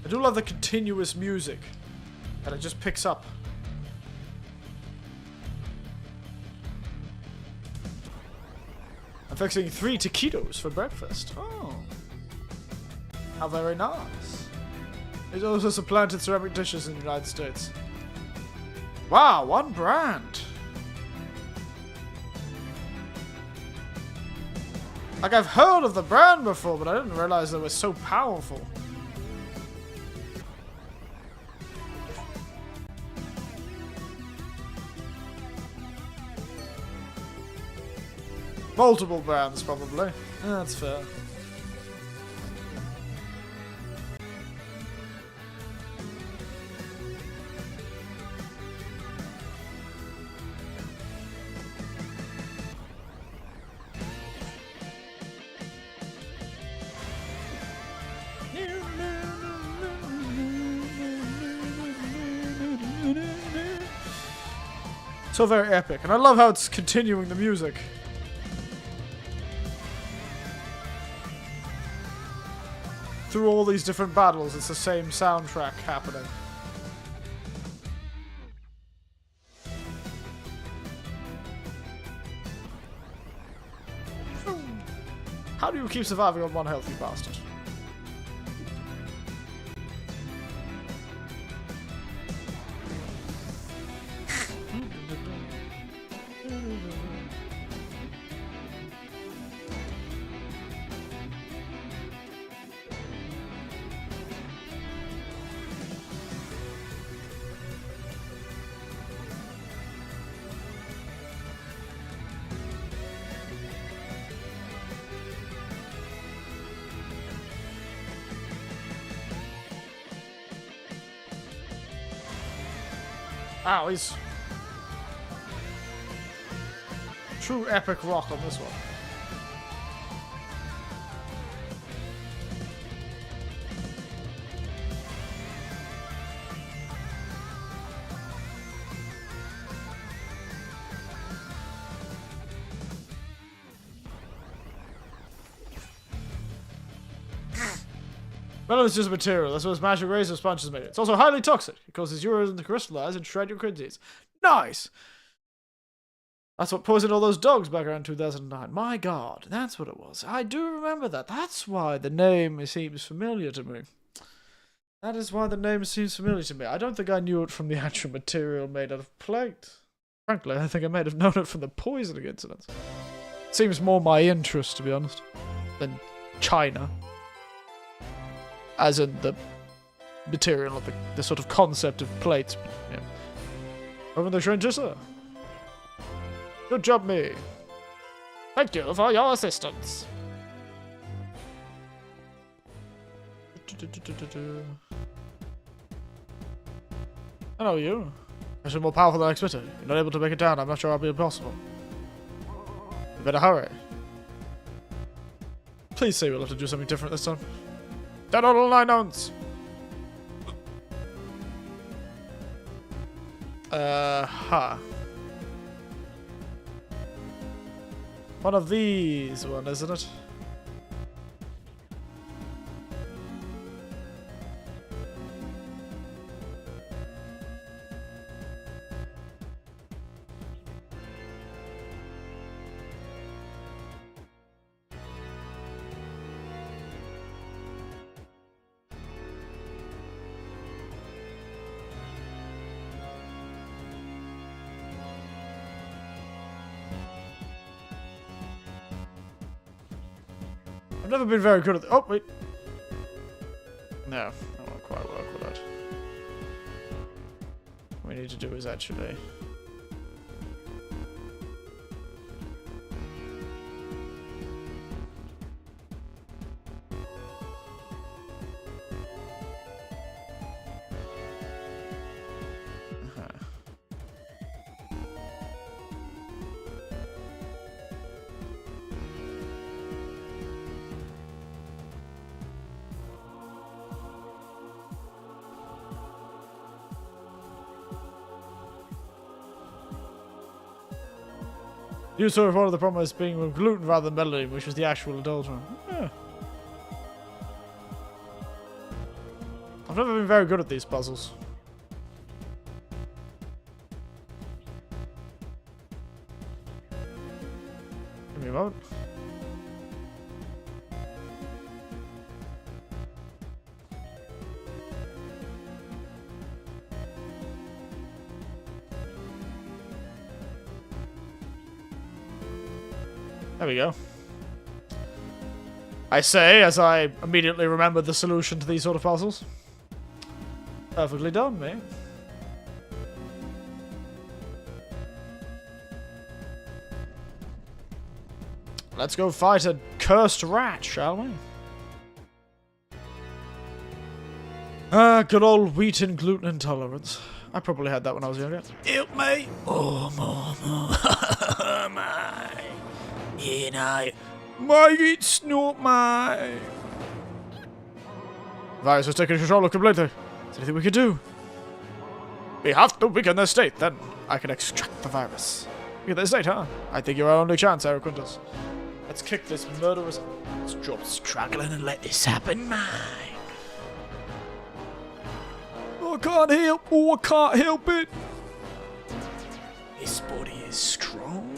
I do love the continuous music that it just picks up. I'm fixing 3 taquitos for breakfast. Oh. How very nice. It also supplanted ceramic dishes in the United States. Wow, one brand. Like, I've heard of the brand before, but I didn't realize they were so powerful. Multiple brands, probably. Yeah, that's fair. So very epic, and I love how it's continuing the music. Through all these different battles, it's the same soundtrack happening. How do you keep surviving on 1 health, you bastard? Ow, he's true epic rock on this one. Well, it's just a material. That's what its magic razor sponge is made. It's also highly toxic. It causes urine to crystallize and shred your kidneys. Nice! That's what poisoned all those dogs back around 2009. My god, that's what it was. I do remember that. That's why the name seems familiar to me. That is why the name seems familiar to me. I don't think I knew it from the actual material made out of plate. Frankly, I think I might have known it from the poisoning incidents. Seems more my interest, to be honest, than China. As in the material of the sort of concept of plates. Yeah. Over the trenches, sir. Good job, me. Thank you for your assistance. Hello, you. Actually more powerful than I expected. You're not able to make it down. I'm not sure I'll be possible. Better hurry. Please say we'll have to do something different this time. Dead all 9 ounce! One of these one, isn't it? I've never been very good at oh, wait. No, that won't quite work with that. What we need to do is actually... You sort of reported the problem as being with gluten rather than melody, which was the actual adult one. Yeah. I've never been very good at these puzzles. Give me a moment. There we go. I say, as I immediately remember the solution to these sort of puzzles. Perfectly done, mate. Let's go fight a cursed rat, shall we? Good old wheat and gluten intolerance. I probably had that when I was younger. Help me! Oh, my. You know, Mate, it's not mine. Virus has taken control completely. Is there anything we can do? We have to weaken their state, then I can extract the virus. Weaken their state, huh? I think you're our only chance, Eric Quintus. Let's kick this murderous... let's drop struggling and let this happen, mate. Oh, I can't help. Oh, I can't help it. This body is strong,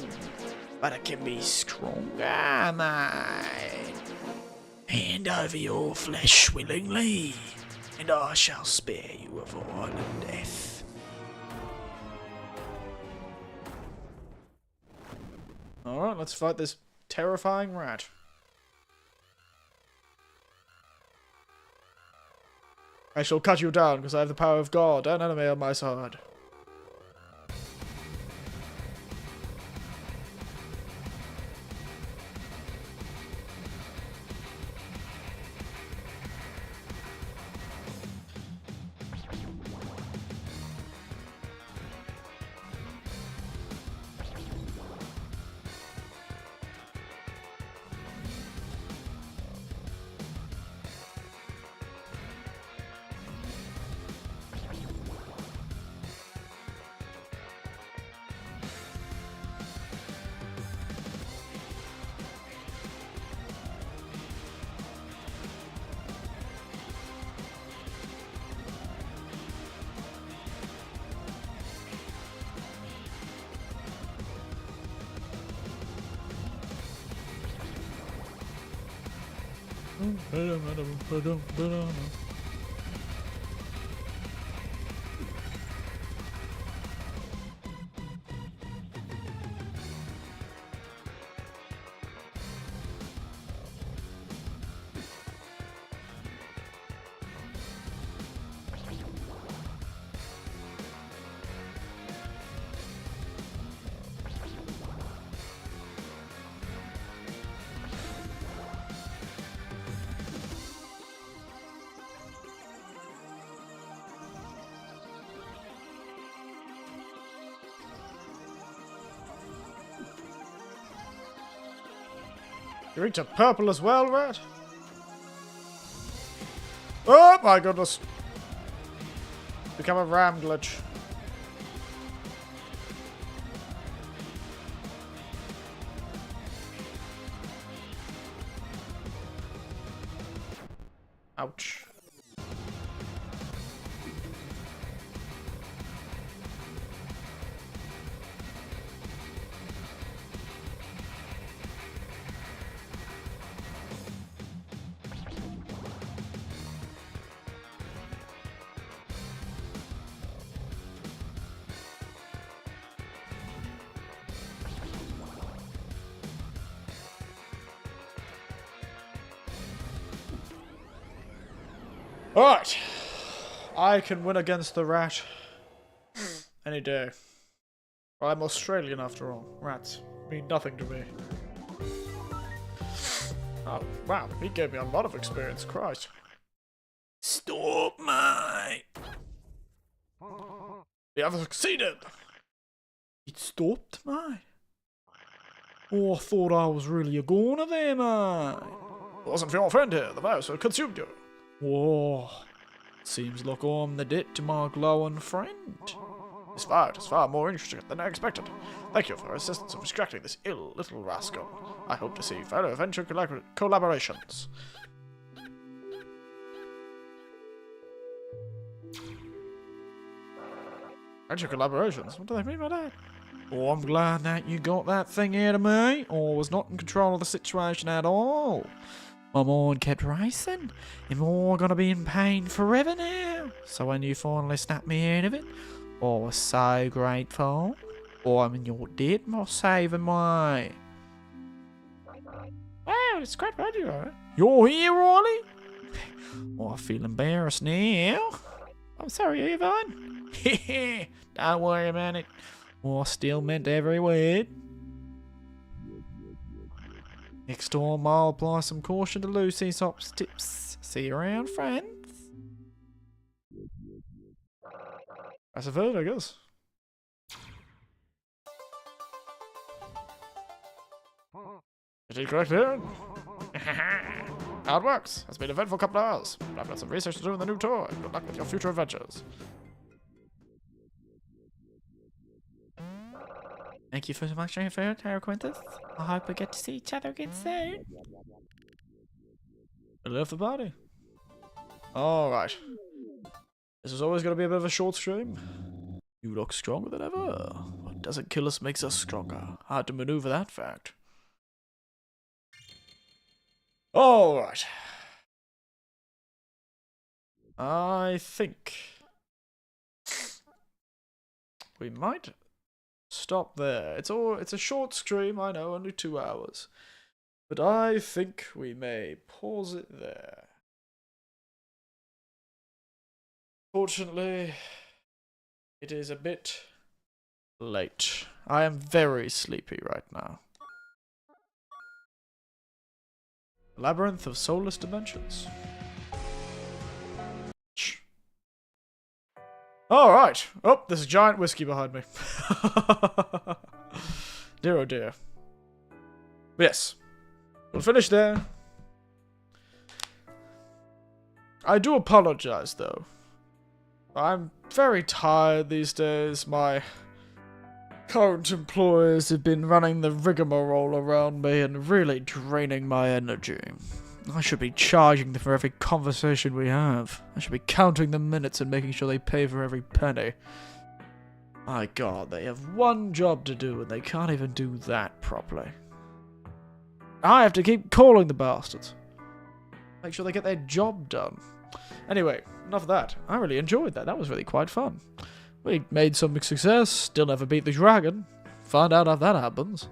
but it can be stronger, mate. Hand over your flesh willingly, and I shall spare you a violent death. Alright, let's fight this terrifying rat. I shall cut you down because I have the power of God and enemy on my side. You're into purple as well, rat? Oh my goodness. Become a ram glitch. Ouch. Alright. I can win against the rat any day. I'm Australian after all. Rats mean nothing to me. Oh, wow. He gave me a lot of experience. Christ. Stop, mate. We have succeeded. It stopped, mate. Oh, I thought I was really a goner there, mate. It wasn't for your friend here. The virus consumed you. Whoa. Seems like I'm the debt to my glowing friend. This fight is far more interesting than I expected. Thank you for your assistance in extracting this ill little rascal. I hope to see further adventure collaborations. Adventure collaborations? What do they mean by that? Oh, I'm glad that you got that thing out of me, or was not in control of the situation at all. My mind kept racing. Am I gonna be in pain forever now? So when you finally snapped me out of it, I was so grateful. I'm in your debt for saving me. Wow, it's great radio. You're here, Riley? Oh, I feel embarrassed now. I'm sorry, Yvonne. Don't worry about it. I still meant every word. Next time I'll apply some caution to Lucy's Hop's tips. See you around, friends. That's a vote, I guess. Did you correct here? How it works. It's been an eventful couple of hours. But I've got some research to do in the new toy. Good luck with your future adventures. Thank you so much for your food, Tara Quintus. I hope we get to see each other again soon. I left the body. Alright. This is always going to be a bit of a short stream. You look stronger than ever. What doesn't kill us makes us stronger. Hard to maneuver that fact. Alright. I think we might stop there. It's a short stream, I know, only 2 hours. But I think we may pause it there. Fortunately, it is a bit late. I am very sleepy right now. Labyrinth of Soulless Dimensions. Alright. Oh, there's a giant whiskey behind me. Dear oh dear. Yes. We'll finish there. I do apologize, though. I'm very tired these days. My current employers have been running the rigmarole around me and really draining my energy. I should be charging them for every conversation we have. I should be counting the minutes and making sure they pay for every penny. My god, they have one job to do and they can't even do that properly. I have to keep calling the bastards. Make sure they get their job done. Anyway, enough of that. I really enjoyed that. That was really quite fun. We made some success. Still never beat the dragon. Find out how that happens.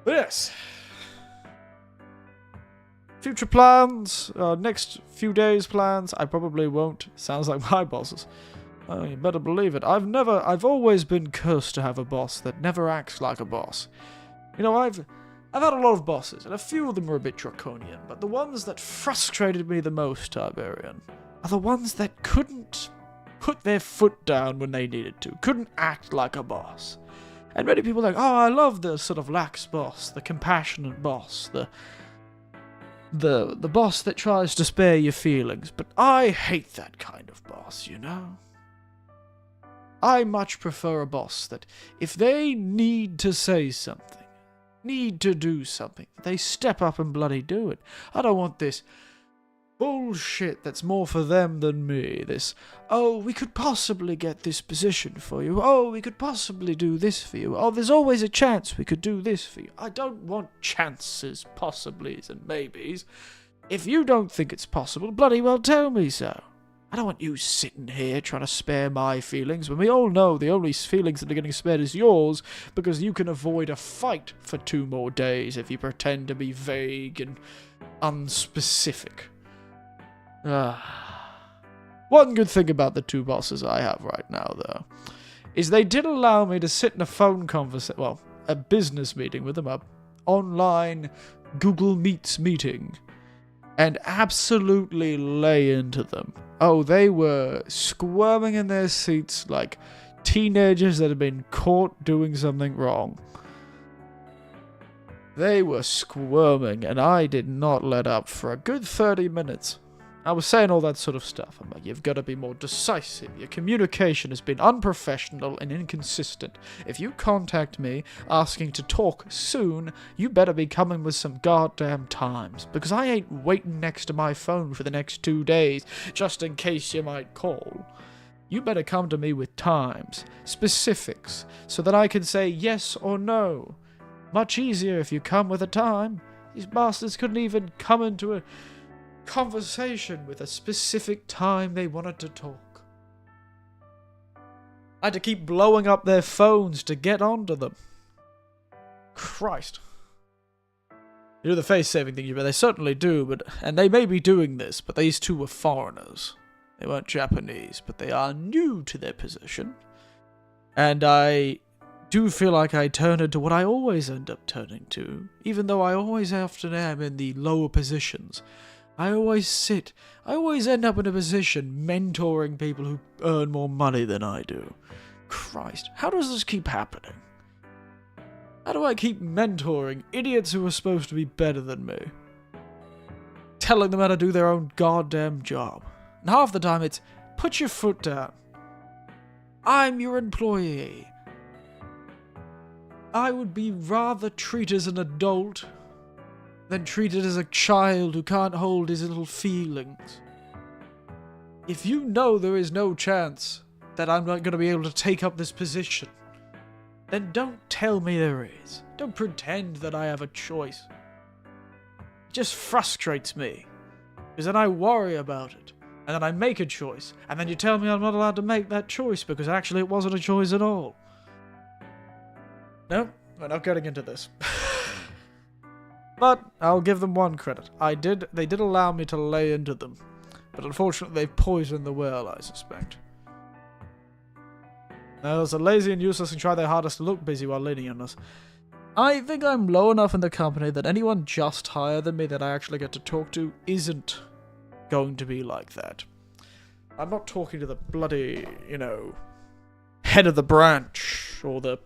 But yes. Future plans. Next few days plans. I probably won't. Sounds like my bosses. Oh, you better believe it. I've always been cursed to have a boss that never acts like a boss. You know, I've had a lot of bosses, and a few of them were a bit draconian, but the ones that frustrated me the most, Tiberian, are the ones that couldn't put their foot down when they needed to, couldn't act like a boss. And many people are like, oh, I love the sort of lax boss, the compassionate boss, the boss that tries to spare your feelings. But I hate that kind of boss, you know? I much prefer a boss that if they need to say something, need to do something, they step up and bloody do it. I don't want this bullshit that's more for them than me. This, oh, we could possibly get this position for you. Oh, we could possibly do this for you. Oh, there's always a chance we could do this for you. I don't want chances, possiblies, and maybes. If you don't think it's possible, bloody well tell me so. I don't want you sitting here trying to spare my feelings when we all know the only feelings that are getting spared is yours because you can avoid a fight for 2 more days if you pretend to be vague and unspecific. One good thing about the 2 bosses I have right now, though, is they did allow me to sit in a phone conversation, well, a business meeting with them, a online Google Meets meeting, and absolutely lay into them. Oh, they were squirming in their seats like teenagers that had been caught doing something wrong. They were squirming, and I did not let up for a good 30 minutes. I was saying all that sort of stuff. I'm like, you've got to be more decisive. Your communication has been unprofessional and inconsistent. If you contact me asking to talk soon, you better be coming with some goddamn times. Because I ain't waiting next to my phone for the next 2 days just in case you might call. You better come to me with times, specifics, so that I can say yes or no. Much easier if you come with a time. These bastards couldn't even come into a conversation with a specific time they wanted to talk. I had to keep blowing up their phones to get onto them. Christ. You do the face-saving thing, but they certainly do, and they may be doing this, but these 2 were foreigners. They weren't Japanese, but they are new to their position. And I do feel like I turn into what I always end up turning to, even though I always often am in the lower positions. I always end up in a position mentoring people who earn more money than I do. Christ, how does this keep happening? How do I keep mentoring idiots who are supposed to be better than me? Telling them how to do their own goddamn job. And half the time it's, put your foot down. I'm your employee. I would be rather treated as an adult than treated as a child who can't hold his little feelings. If you know there is no chance that I'm not going to be able to take up this position, then don't tell me there is. Don't pretend that I have a choice. It just frustrates me, because then I worry about it, and then I make a choice, and then you tell me I'm not allowed to make that choice because actually it wasn't a choice at all. No, we're not getting into this. But I'll give them one credit. They did allow me to lay into them. But unfortunately they've poisoned the well, I suspect. Those are lazy and useless and try their hardest to look busy while leaning on us. I think I'm low enough in the company that anyone just higher than me that I actually get to talk to isn't going to be like that. I'm not talking to the bloody, head of the branch or the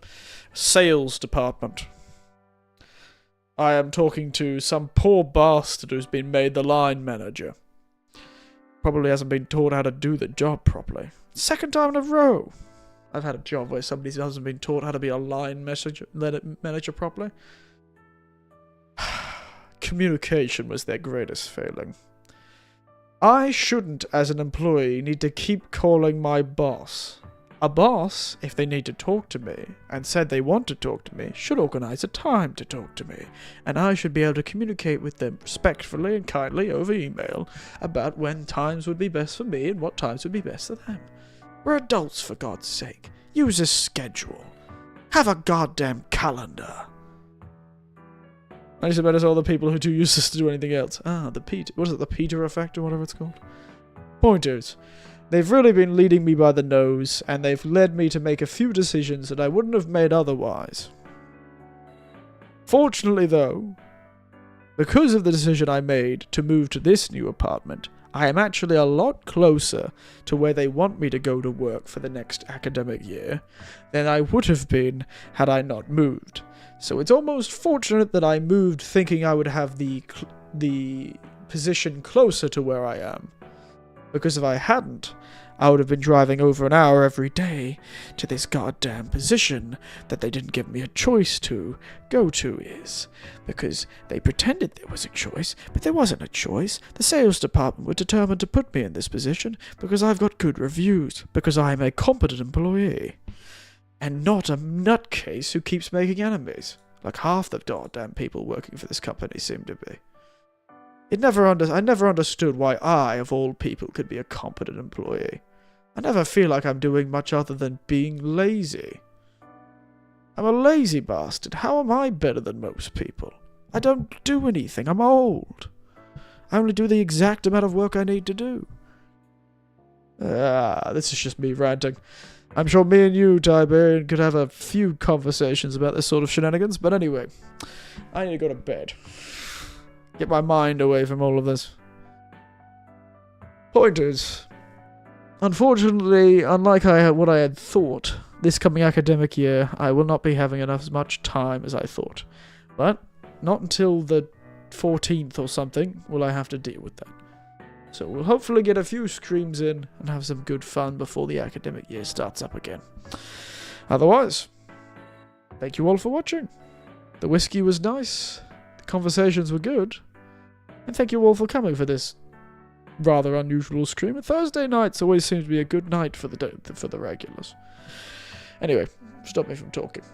sales department. I am talking to some poor bastard who's been made the line manager. Probably hasn't been taught how to do the job properly. 2nd time in a row I've had a job where somebody hasn't been taught how to be a line manager properly. Communication was their greatest failing. I shouldn't, as an employee, need to keep calling my boss. A boss, if they need to talk to me, and said they want to talk to me, should organize a time to talk to me, and I should be able to communicate with them respectfully and kindly over email about when times would be best for me and what times would be best for them. We're adults, for God's sake. Use a schedule. Have a goddamn calendar. I used to bet it's all the people who do use this to do anything else. The Peter effect or whatever it's called? Pointers. They've really been leading me by the nose, and they've led me to make a few decisions that I wouldn't have made otherwise. Fortunately, though, because of the decision I made to move to this new apartment, I am actually a lot closer to where they want me to go to work for the next academic year than I would have been had I not moved. So it's almost fortunate that I moved thinking I would have the position closer to where I am. Because if I hadn't, I would have been driving over an hour every day to this goddamn position that they didn't give me a choice to go to is. Because they pretended there was a choice, but there wasn't a choice. The sales department were determined to put me in this position because I've got good reviews, because I am a competent employee. And not a nutcase who keeps making enemies, like half the goddamn people working for this company seem to be. I never understood why I, of all people, could be a competent employee. I never feel like I'm doing much other than being lazy. I'm a lazy bastard. How am I better than most people? I don't do anything. I'm old. I only do the exact amount of work I need to do. This is just me ranting. I'm sure me and you, Tiberian, could have a few conversations about this sort of shenanigans, but anyway, I need to go to bed. Get my mind away from all of this. Point is, unfortunately, unlike what I had thought, this coming academic year, I will not be having as much time as I thought. But not until the 14th or something will I have to deal with that. So we'll hopefully get a few streams in and have some good fun before the academic year starts up again. Otherwise, thank you all for watching. The whiskey was nice. Conversations were good, and thank you all for coming for this rather unusual stream. Thursday nights always seems to be a good night for the regulars. Anyway, stop me from talking.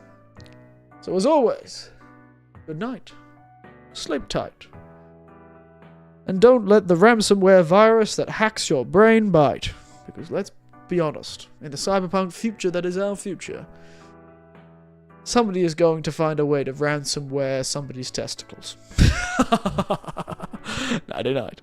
So as always, good night, sleep tight, and don't let the ransomware virus that hacks your brain bite. Because let's be honest, in the cyberpunk future that is our future, somebody is going to find a way to ransomware somebody's testicles. Nighty night.